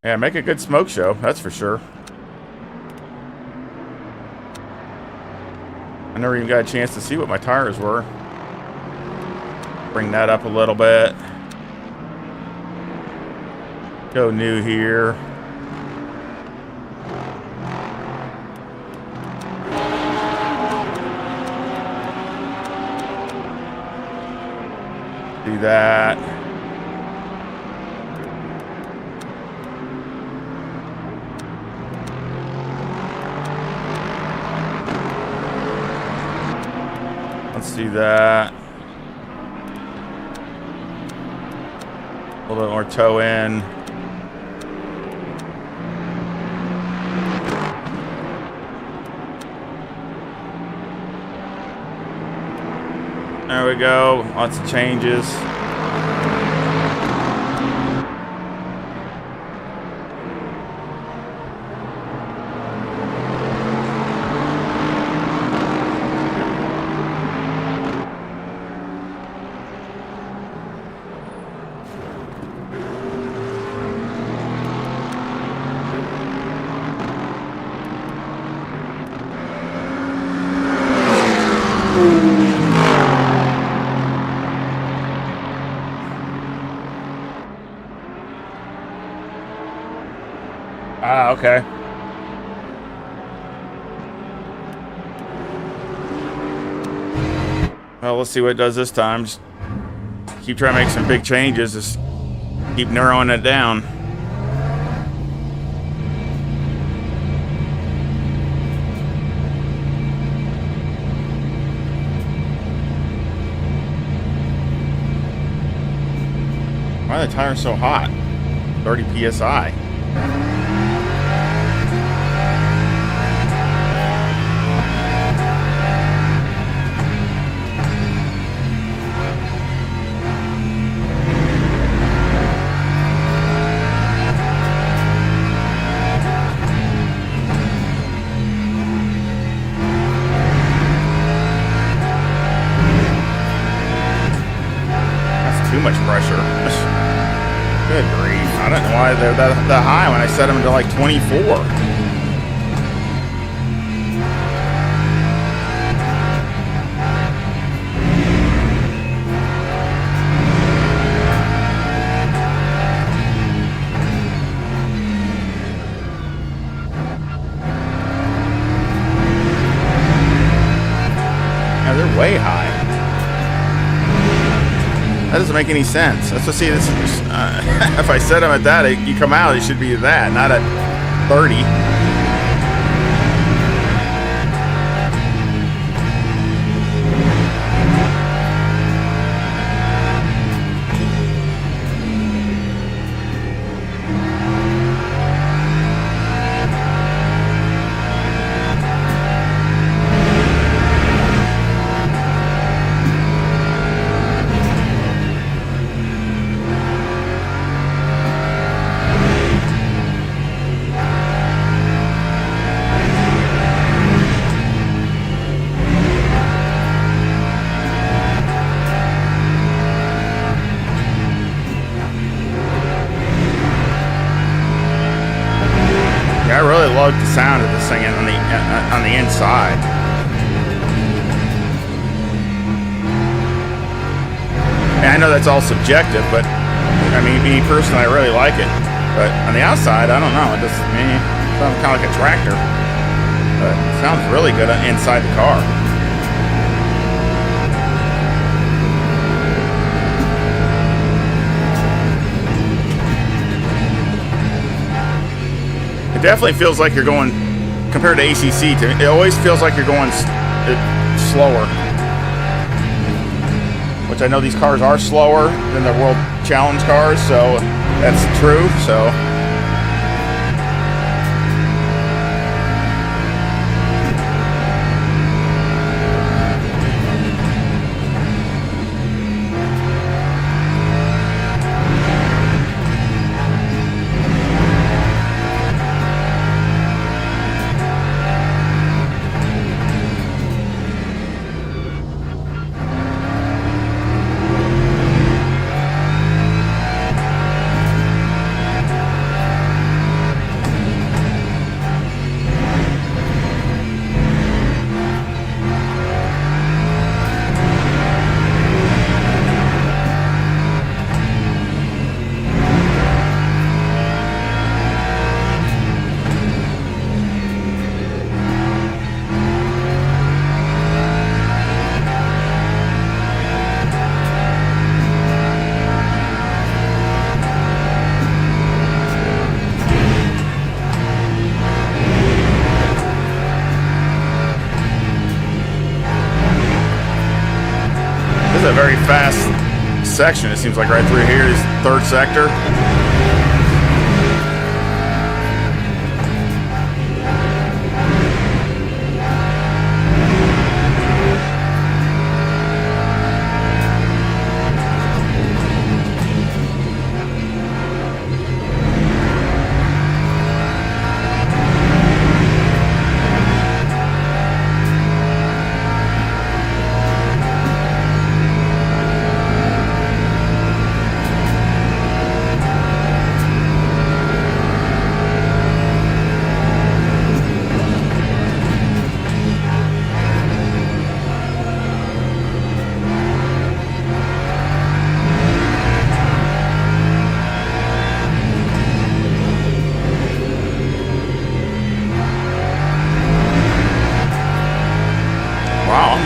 [SPEAKER 1] Yeah, make a good smoke show, that's for sure. I never even got a chance to see what my tires were. Bring that up a little bit. Go new here. Do that. Let's do that. A little bit more toe in. There we go. Lots of changes. Ah, okay. Well, let's see what it does this time. Just keep trying to make some big changes. Just keep narrowing it down. Why are the tires so hot? 30 PSI. pressure. Good grief. I don't know why they're that high when I set them to like 24. Yeah, they're way high. That doesn't make any sense. Let's just see this. If I set them at that, you come out, it should be that, not at 30. I really love the sound of this thing on the inside. And I know that's all subjective, but I mean, me personally, I really like it. But on the outside, I don't know. It just sounds kind of like a tractor. But it sounds really good inside the car. It definitely feels like you're going, compared to ACC, it always feels like you're going slower. Which I know these cars are slower than the World Challenge cars, so that's true. So a very fast section. It seems like right through here is third sector.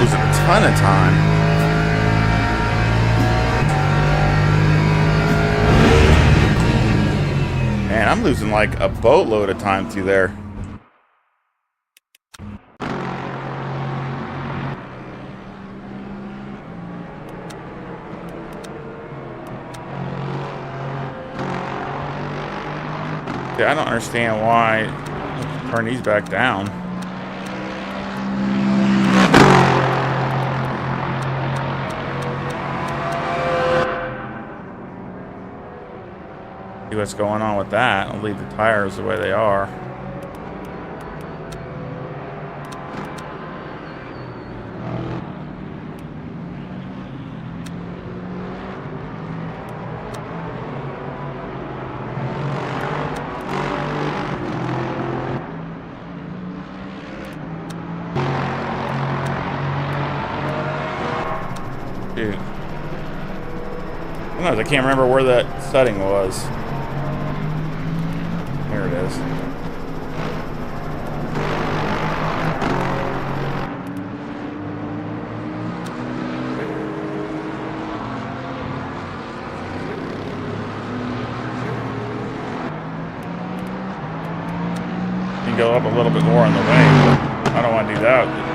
[SPEAKER 1] Losing a ton of time. Man, I'm losing like a boatload of time through there. Yeah, I don't understand why. Let's turn these back down. See what's going on with that. I'll leave the tires the way they are. Sometimes I can't remember where that setting was. Here it is. You can go up a little bit more on the wing, but I don't want to do that.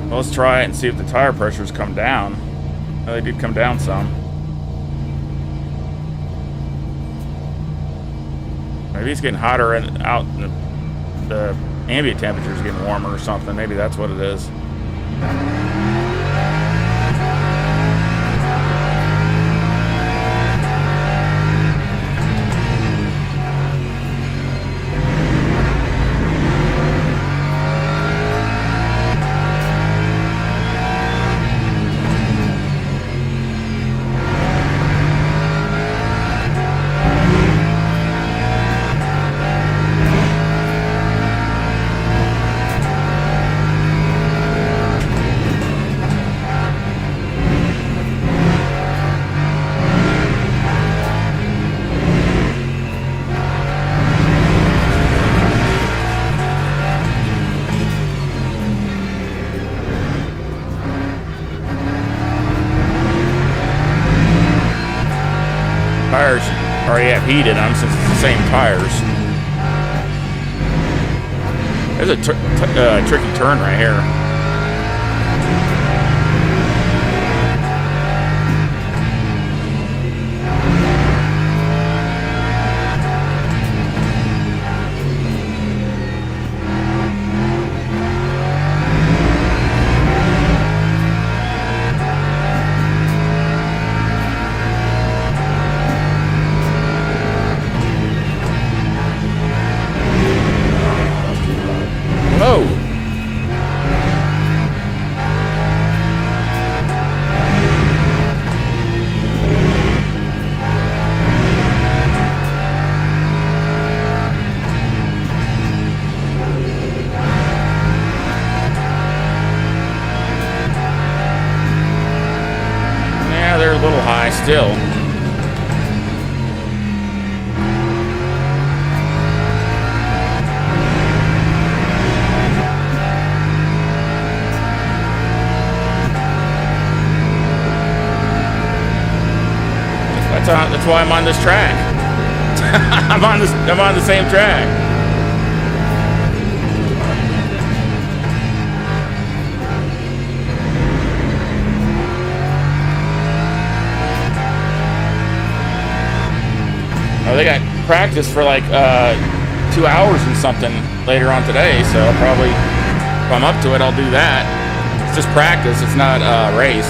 [SPEAKER 1] Let's try it and see if the tire pressures come down. Oh, they did come down some. Maybe it's getting hotter and out. The ambient temperature is getting warmer or something. Maybe that's what it is. Tires already have heat in them since it's the same tires. There's a tricky turn right here. Whoa! Yeah, they're a little high still. That's why I'm on this track. I'm on the same track. Oh, they got practice for like 2 hours and something later on today, so I'll probably, if I'm up to it, I'll do that. It's just practice, it's not a race.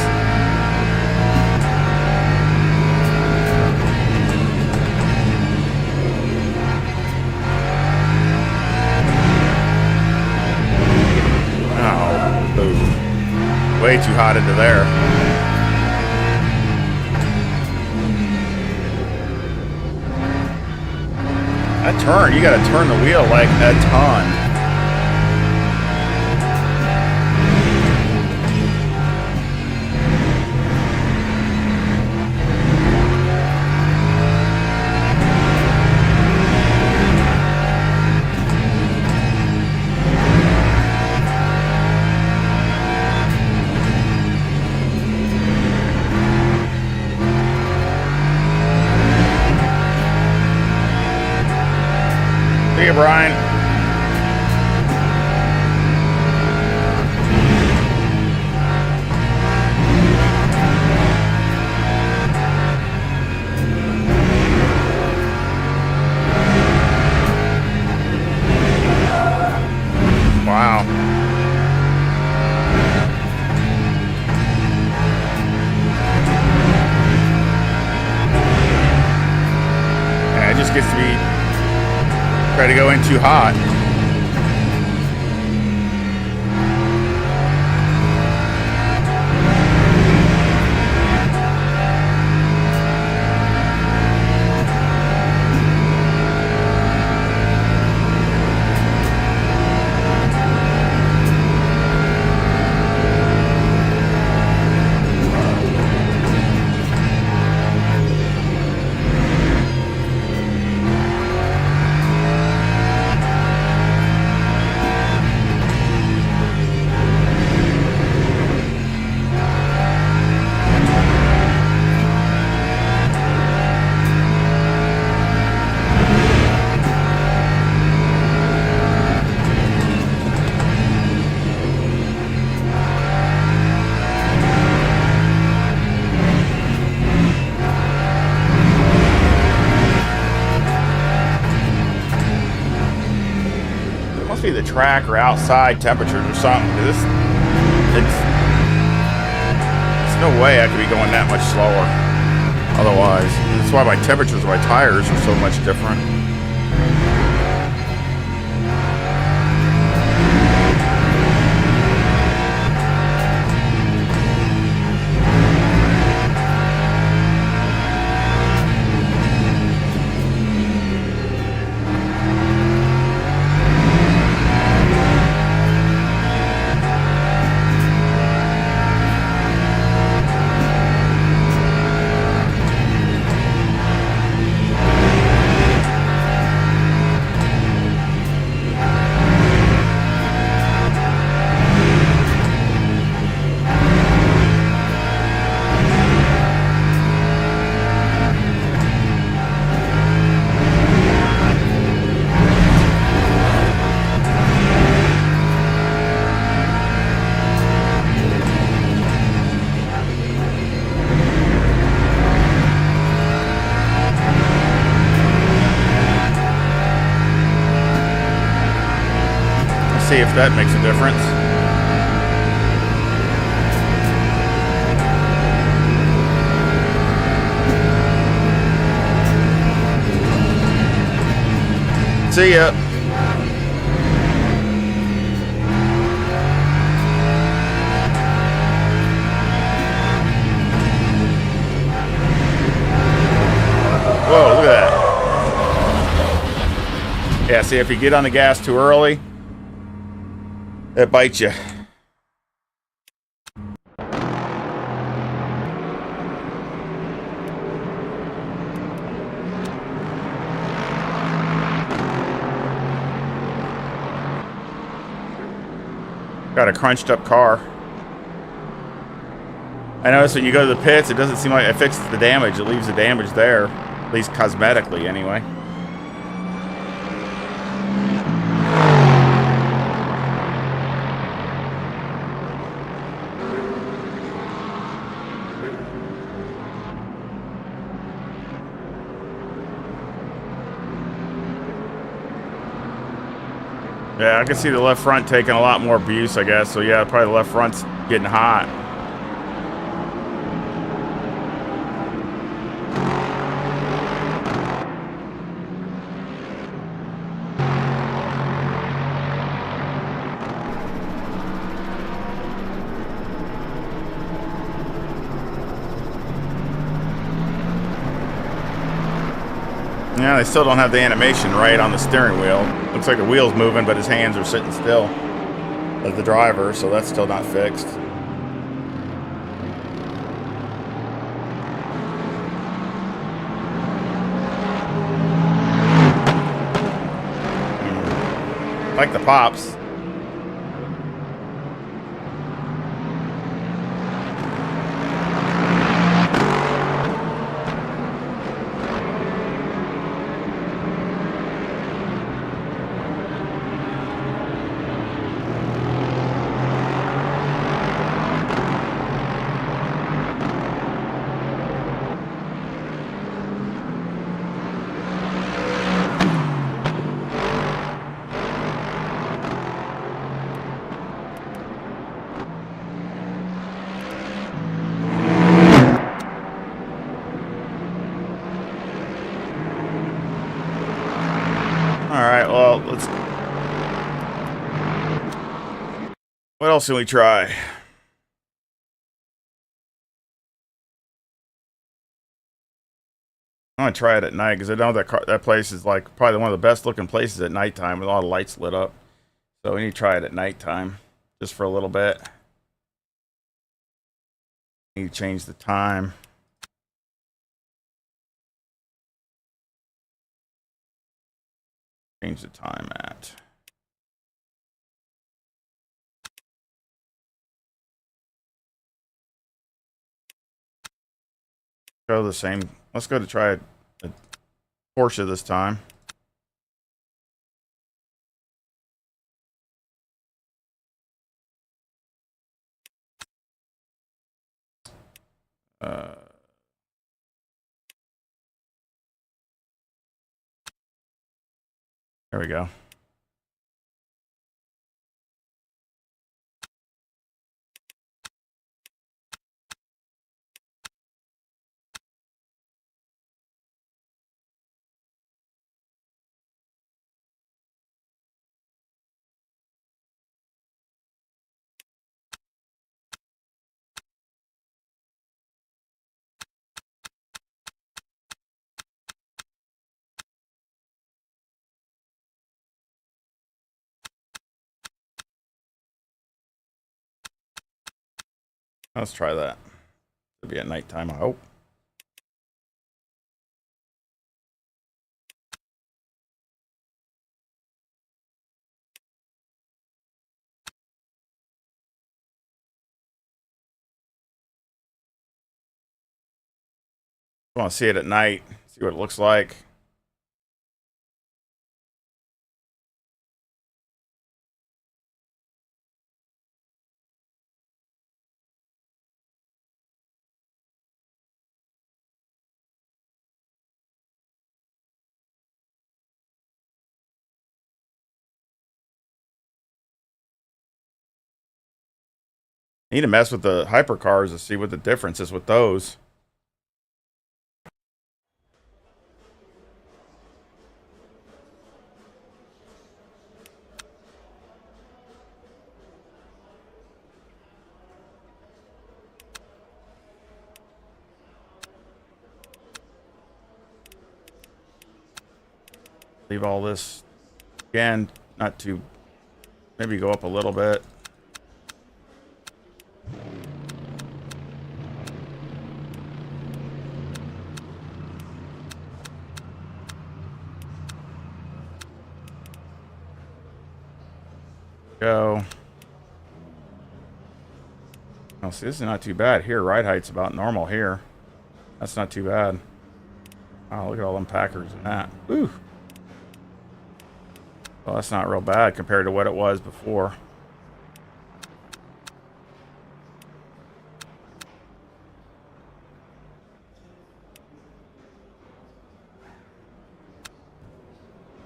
[SPEAKER 1] Way too hot into there. That turn, you gotta turn the wheel like a ton. See you, Brian. Wow. Yeah, it just gets to be try to go in too hot. must be the track or outside temperatures or something. Cause it's no way I could be going that much slower. Otherwise, that's why my temperatures of my tires are so much different. See if that makes a difference. See ya. Whoa, look at that. Yeah, see, if you get on the gas too early, it bites you. Got a crunched up car. I notice when you go to the pits, it doesn't seem like it fixes the damage. It leaves the damage there, at least cosmetically anyway. Yeah, I can see the left front taking a lot more abuse, I guess. So yeah, probably the left front's getting hot. Yeah, they still don't have the animation right on the steering wheel. Looks like the wheel's moving, but his hands are sitting still as the driver, so that's still not fixed. Like the pops. Alright, well, let's... What else can we try? I'm gonna try it at night, because I know that place is like probably one of the best looking places at nighttime with all the lights lit up. So we need to try it at nighttime, just for a little bit. Need to change the time. Change the time at. Go the same. Let's go to try a Porsche this time. There we go. Let's try that. It'll be at nighttime, I hope. I want to see it at night, see what it looks like. I need to mess with the hypercars to see what the difference is with those. Leave all this again, not too, maybe go up a little bit. Go. Oh, see, this is not too bad here. Ride height's about normal here. That's not too bad. Oh, look at all them Packers and that. Ooh. Well, that's not real bad compared to what it was before.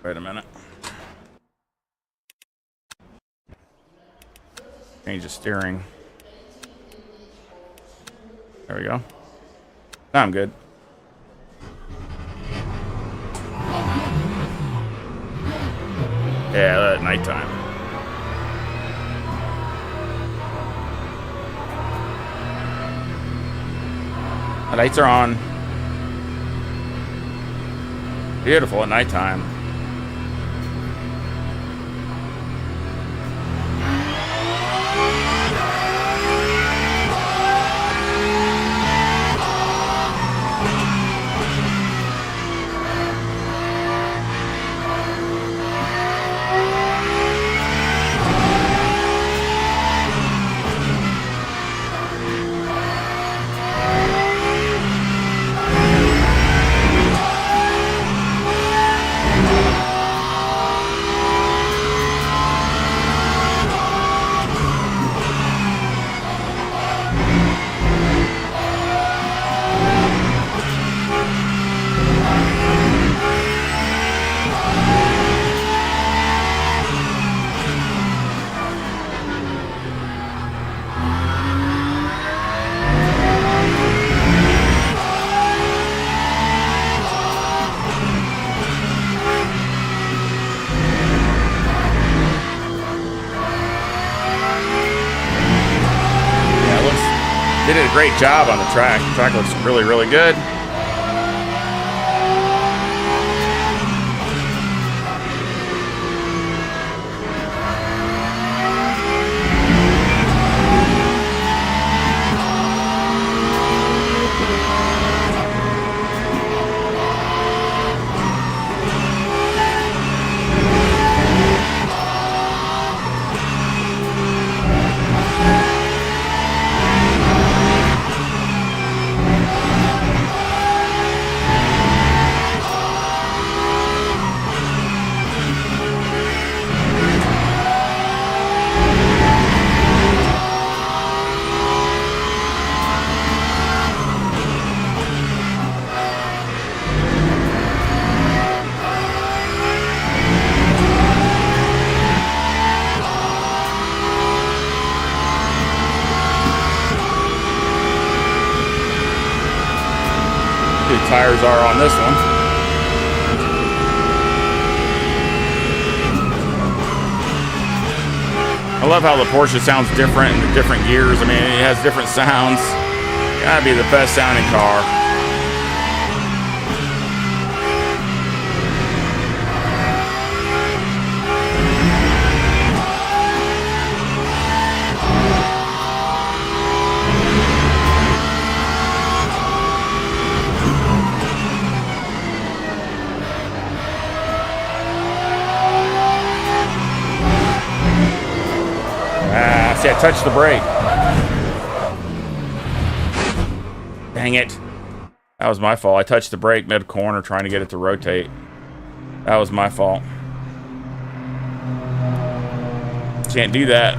[SPEAKER 1] Wait a minute. Change the steering. There we go. Now I'm good. Yeah, at nighttime. The lights are on. Beautiful at nighttime. They did a great job on the track. The track looks really, really good. Tires are on this one. I love how the Porsche sounds different in the different gears. I mean, it has different sounds. Gotta be the best sounding car. Shit, touch the brake. Dang it. That was my fault. I touched the brake mid-corner trying to get it to rotate. That was my fault. Can't do that.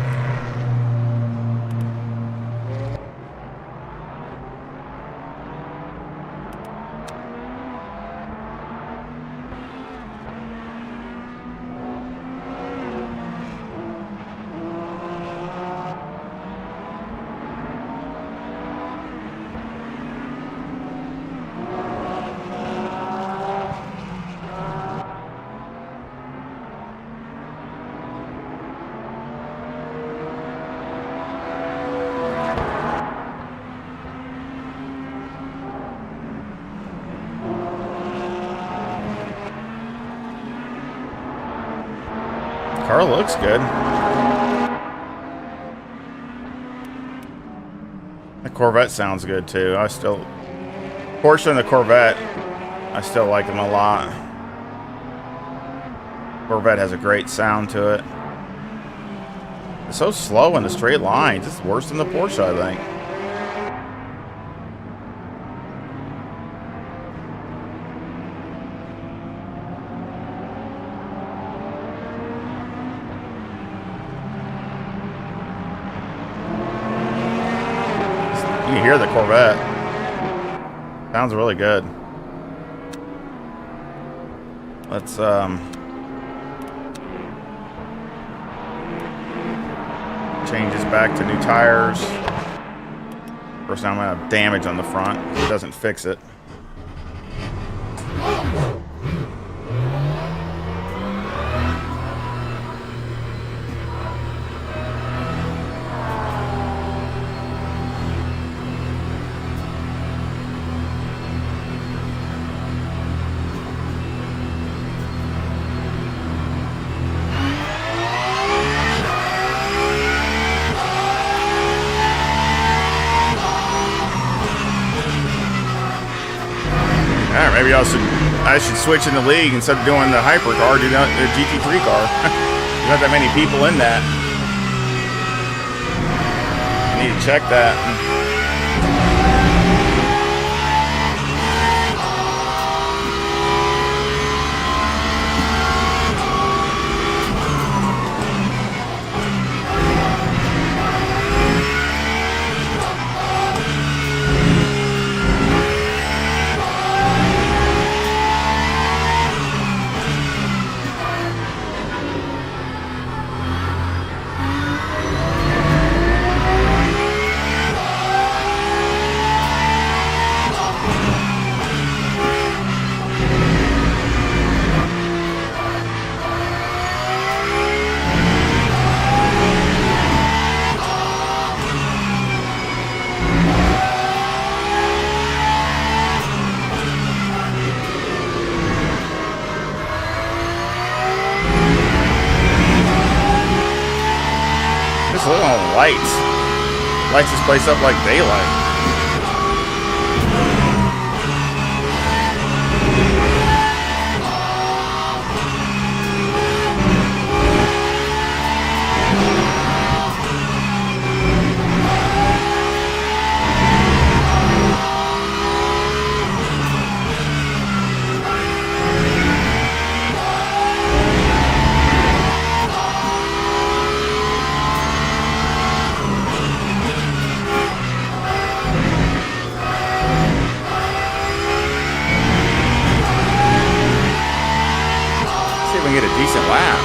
[SPEAKER 1] Car looks good. The Corvette sounds good too. Fortunately, the Corvette, I still like them a lot. Corvette has a great sound to it. It's so slow in the straight lines. It's worse than the Porsche, I think. You can hear the Corvette. Sounds really good. Let's change this back to new tires. First, I'm gonna have damage on the front. It doesn't fix it. Alright, maybe I should switch in the league instead of doing the hypercar, do the GT3 car. There's not that many people in that. I need to check that. Look at all the lights. Lights this place up like daylight. Get a decent lap.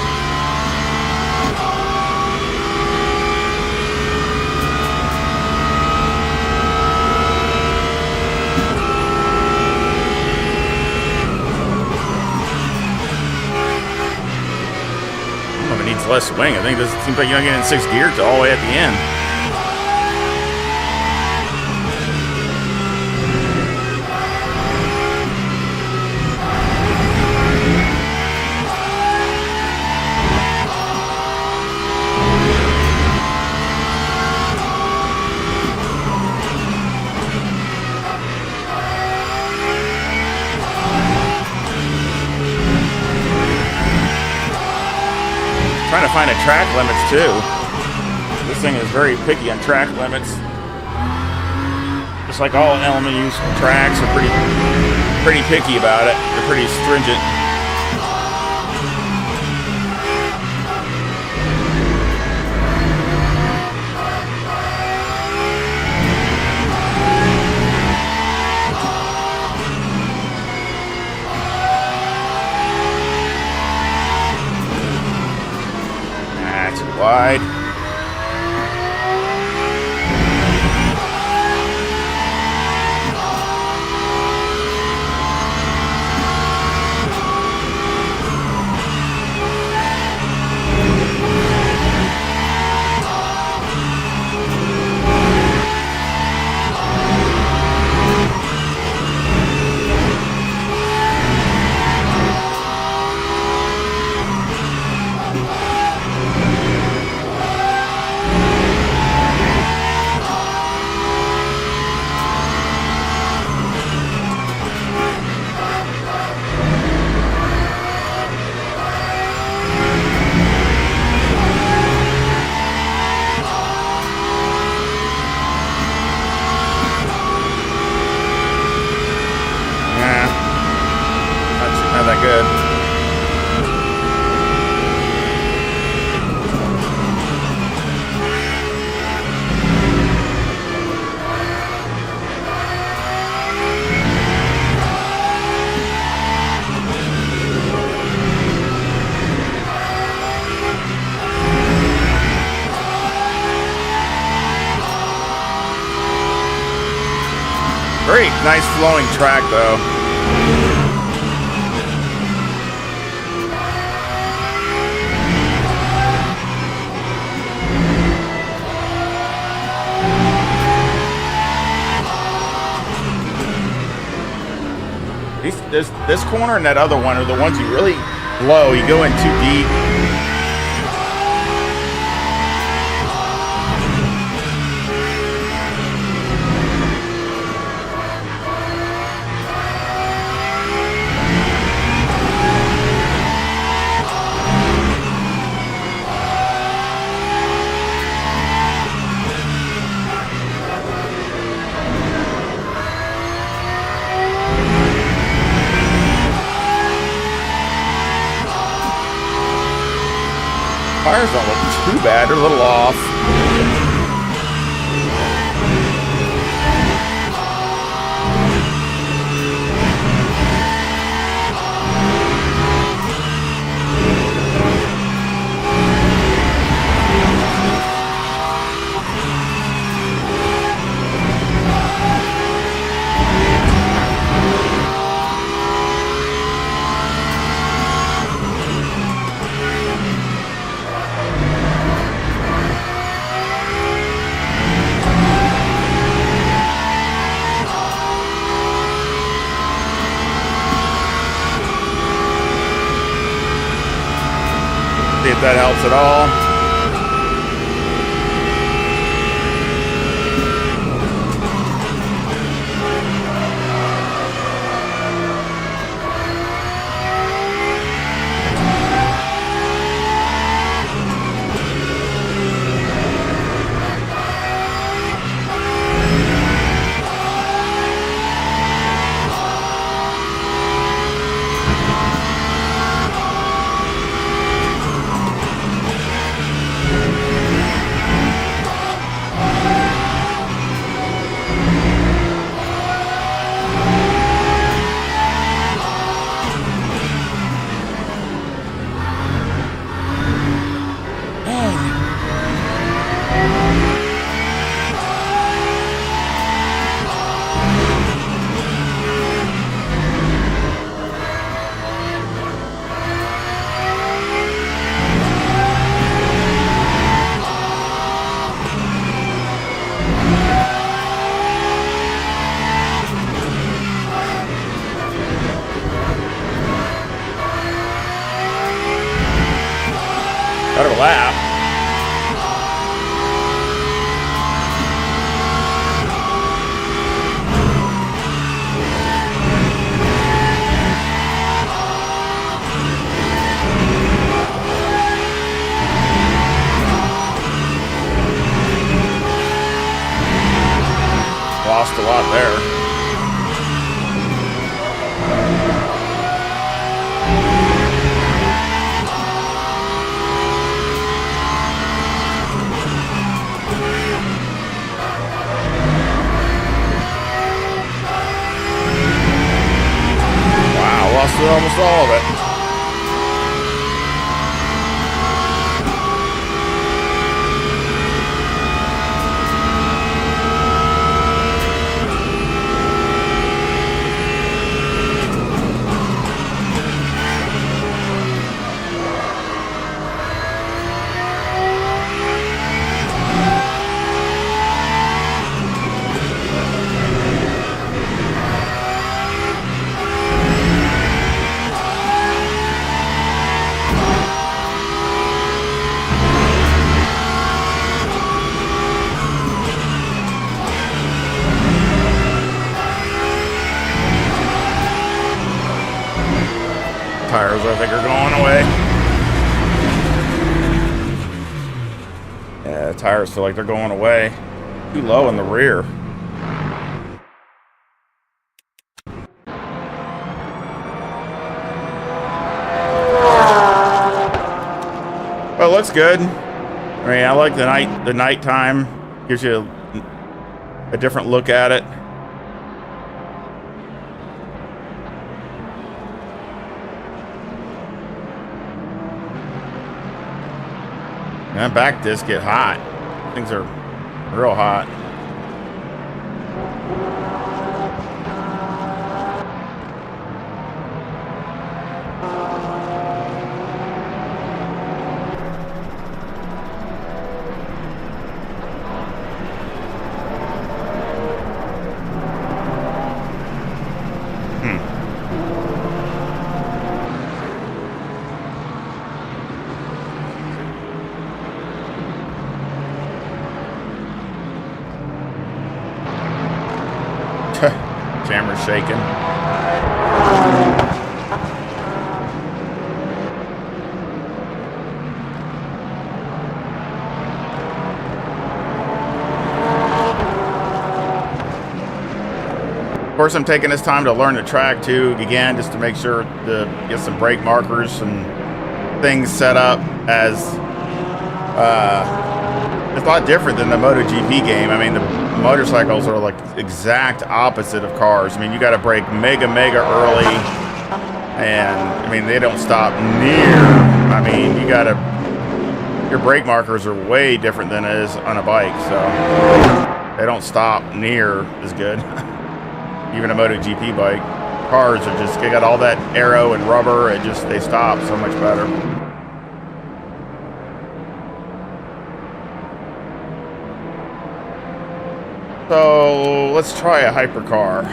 [SPEAKER 1] I don't know if it needs less swing. I think this seems like you're not getting in 6th gear till all the way at the end. Trying to find a track limits too. This thing is very picky on track limits. Just like all element use tracks are pretty picky about it. They're pretty stringent. Too wide. Not that good. Very nice flowing track though. This corner and that other one are the ones you really blow. You go in too deep. Tires don't look too bad, they're a little off. See if that helps at all. Better lap. lot there. Wow, lost almost all of it. Tires, I think, are going away. Yeah, the tires feel like they're going away. Too low in the rear. Well, it looks good. I mean, I like the nighttime. Gives you a different look at it. And back discs get hot. Things are real hot. Camera's shaking. Of course, I'm taking this time to learn the track too, again, just to make sure to get some brake markers and things set up as it's a lot different than the MotoGP game. I mean, the motorcycles are like exact opposite of cars. I mean, you got to brake mega early, and I mean they don't stop near. I mean, your brake markers are way different than it is on a bike, so they don't stop near as good. Even a MotoGP bike, cars are just, they got all that aero and rubber, they stop so much better. So let's try a hypercar.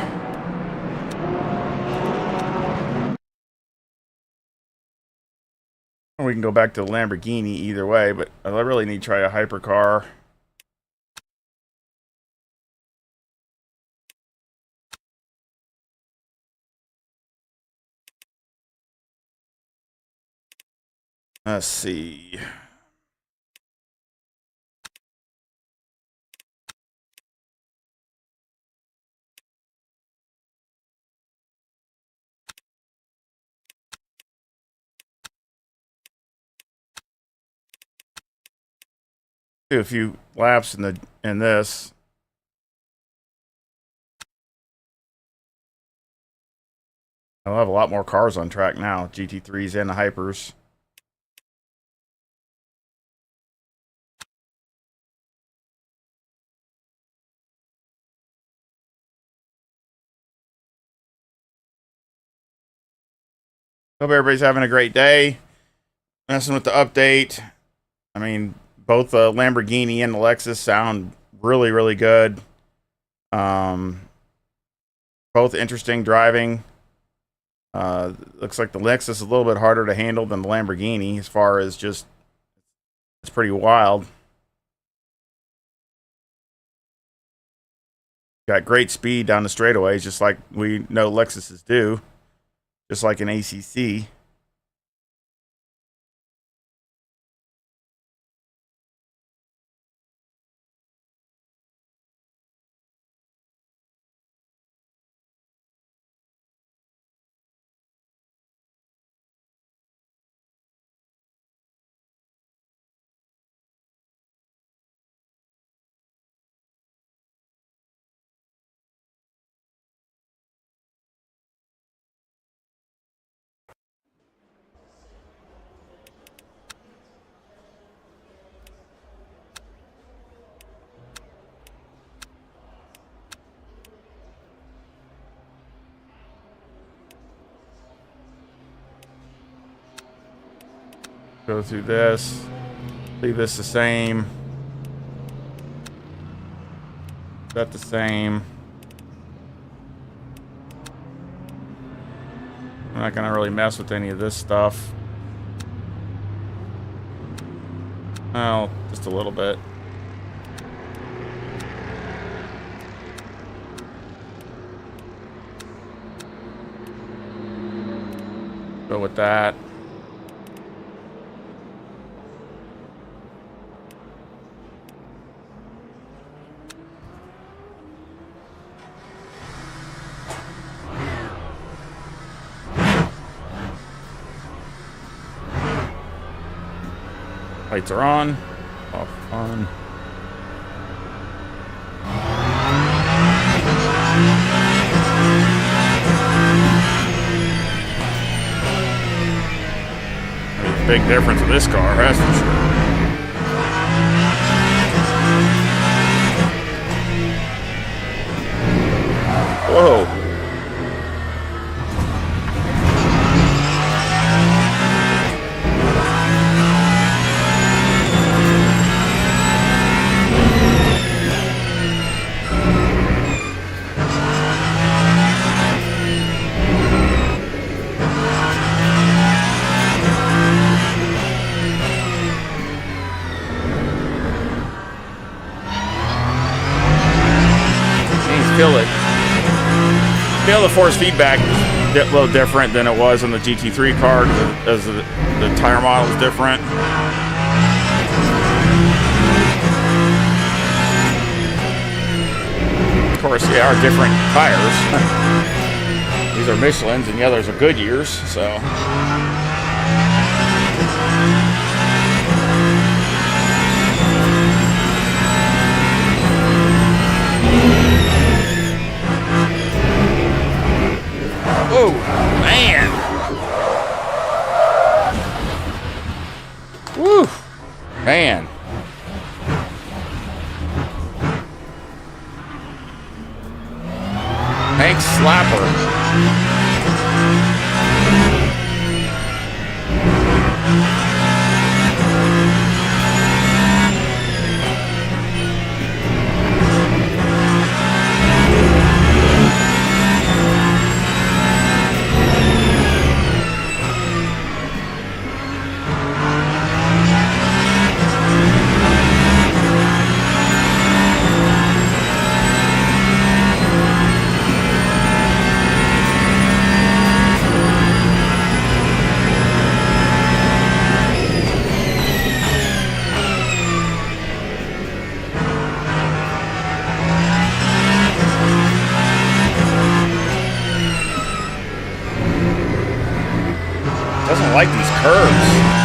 [SPEAKER 1] Or we can go back to the Lamborghini either way, but I really need to try a hypercar. Let's see. Do a few laps in this. I'll have a lot more cars on track now, GT3s and the Hypers. Hope everybody's having a great day. Messing with the update. I mean, both the Lamborghini and the Lexus sound really good. Both interesting driving. Looks like the Lexus is a little bit harder to handle than the Lamborghini as far as just, it's pretty wild. Got great speed down the straightaways, just like we know Lexuses do, just like an ACC. Go through this. Leave this the same. That the same. I'm not gonna really mess with any of this stuff. Well, just a little bit. Go with that. Lights are on. Off on. Big difference with this car, that's for sure. Whoa. Feel the force feedback is a little different than it was on the GT3 car, as the tire model is different. Of course, they are different tires. These are Michelin's and the others are Goodyear's, so. Oh, man. Woo. Man. Thanks, Slapper. Doesn't like these curves.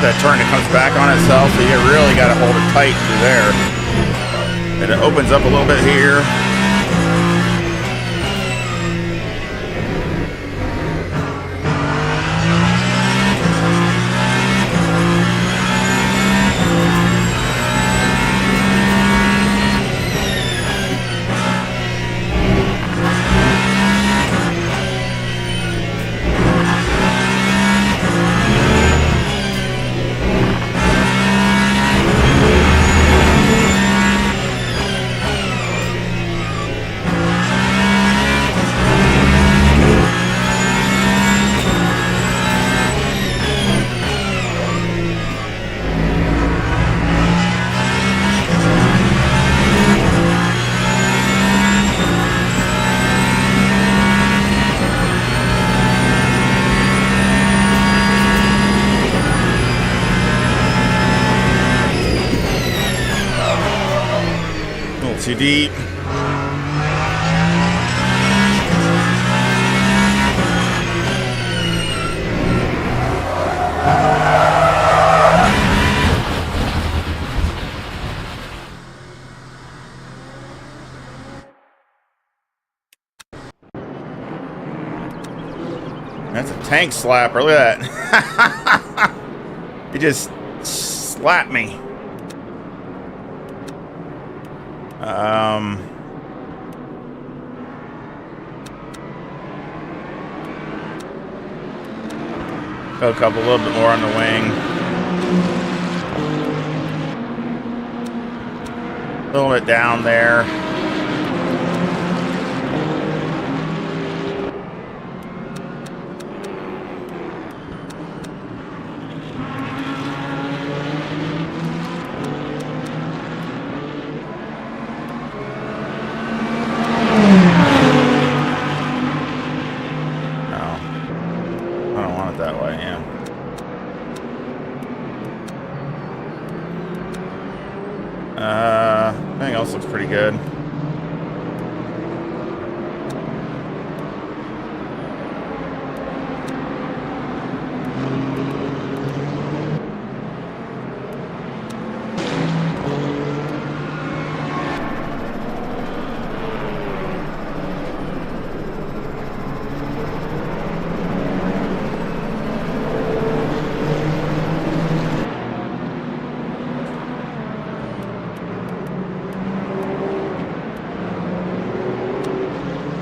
[SPEAKER 1] That turn, it comes back on itself, so you really got to hold it tight through there. And it opens up a little bit here. Too deep. tank slapper. Look at that. He just slapped me. Hook up a little bit more on the wing. A little bit down there. Everything else looks pretty good.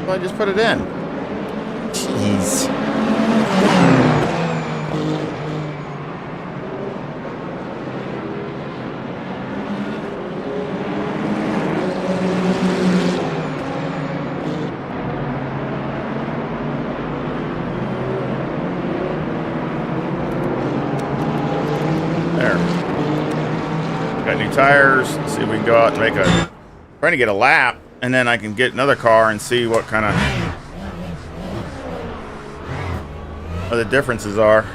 [SPEAKER 1] I just put it in. Jeez. There. Got new tires. Let's see if we can go out and make a... Trying to get a lap. And then I can get another car and see what kind of what the differences are.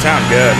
[SPEAKER 1] Sound good.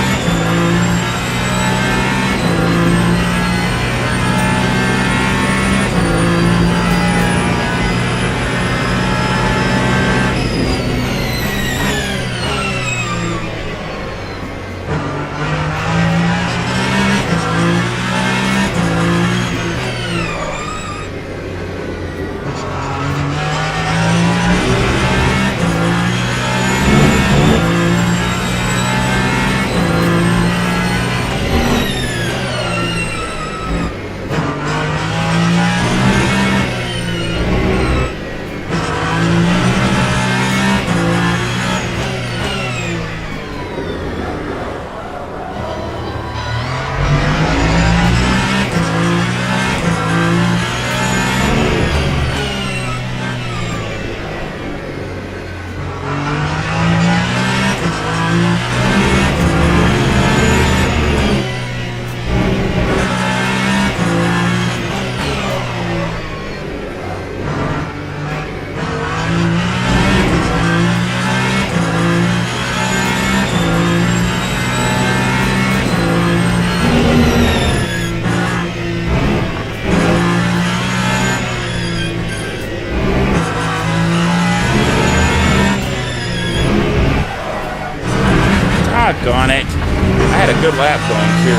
[SPEAKER 1] Doggone it. I had a good lap going too.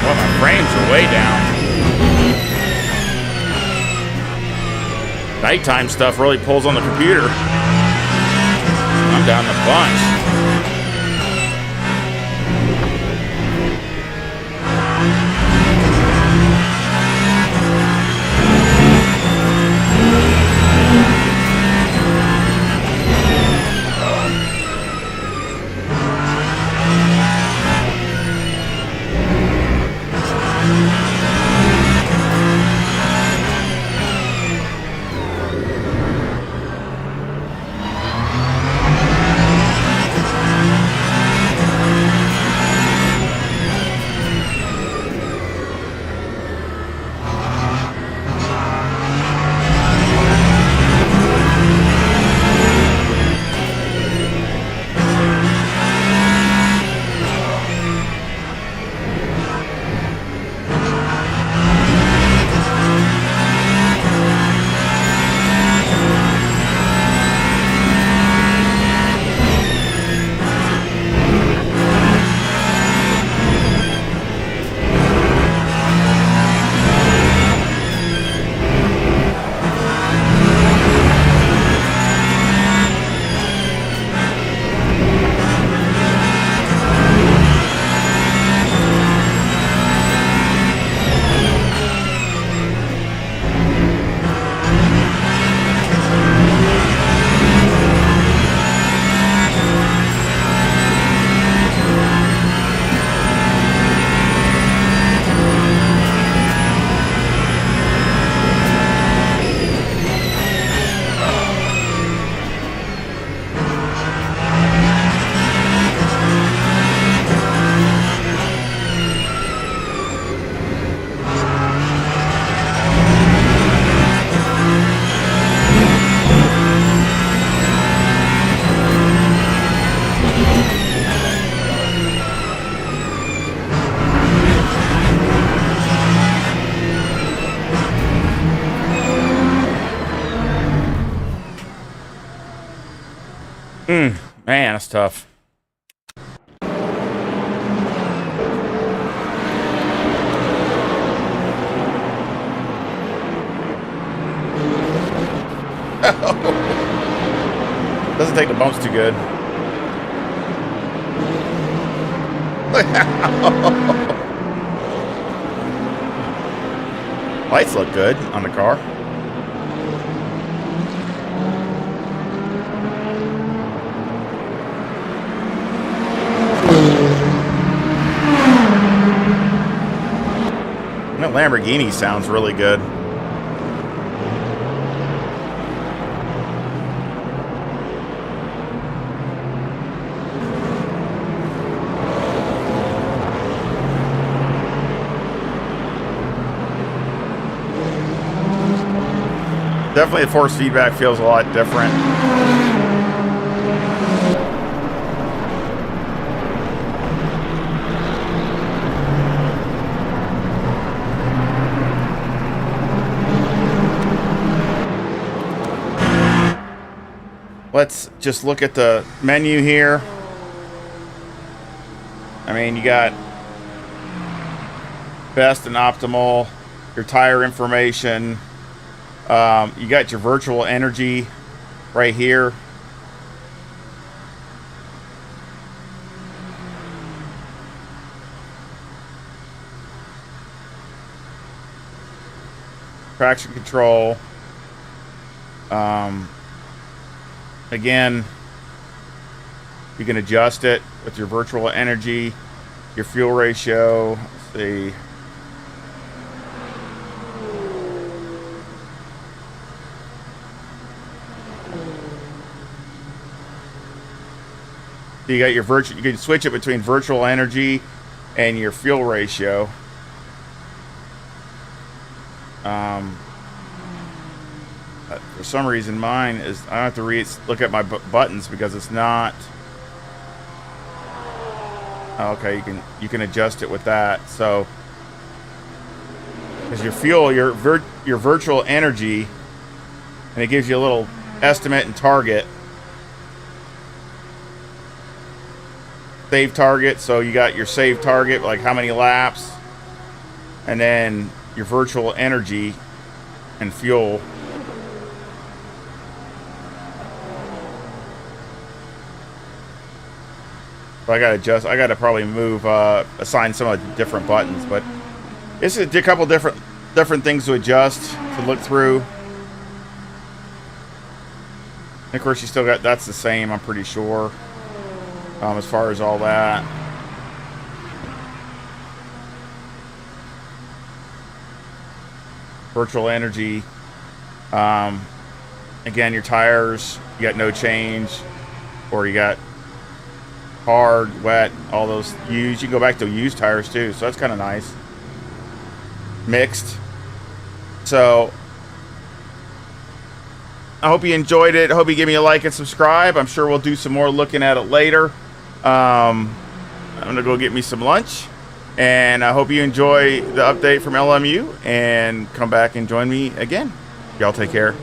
[SPEAKER 1] Well, my frames are way down. Nighttime stuff really pulls on the computer. I'm down the bunch. Man, that's tough. Doesn't take the bumps too good. Lights look good on the car. That Lamborghini sounds really good. Definitely the force feedback feels a lot different. Let's just look at the menu here. I mean, you got best and optimal, your tire information. You got your virtual energy right here. Traction control. Again, you can adjust it with your virtual energy, your fuel ratio. Let's see. So you got your you can switch it between virtual energy and your fuel ratio. For some reason, mine is, I don't have to look at my buttons because it's not. Okay, you can adjust it with that. So, because your fuel, your virtual energy, and it gives you a little estimate and target. Save target, so you got your save target, like how many laps, and then your virtual energy and fuel. So I gotta probably move, assign some of the different buttons, but it's a couple different things to adjust, to look through. And of course, you still got, that's the same, I'm pretty sure, as far as all that. Virtual energy. Again, your tires, you got no change, or you got hard, wet, all those used. You can go back to used tires too, so that's kind of nice. Mixed. So I hope you enjoyed it. I hope you give me a like and subscribe. I'm sure we'll do some more looking at it later. I'm gonna go get me some lunch, and I hope you enjoy the update from LMU and come back and join me again. Y'all take care.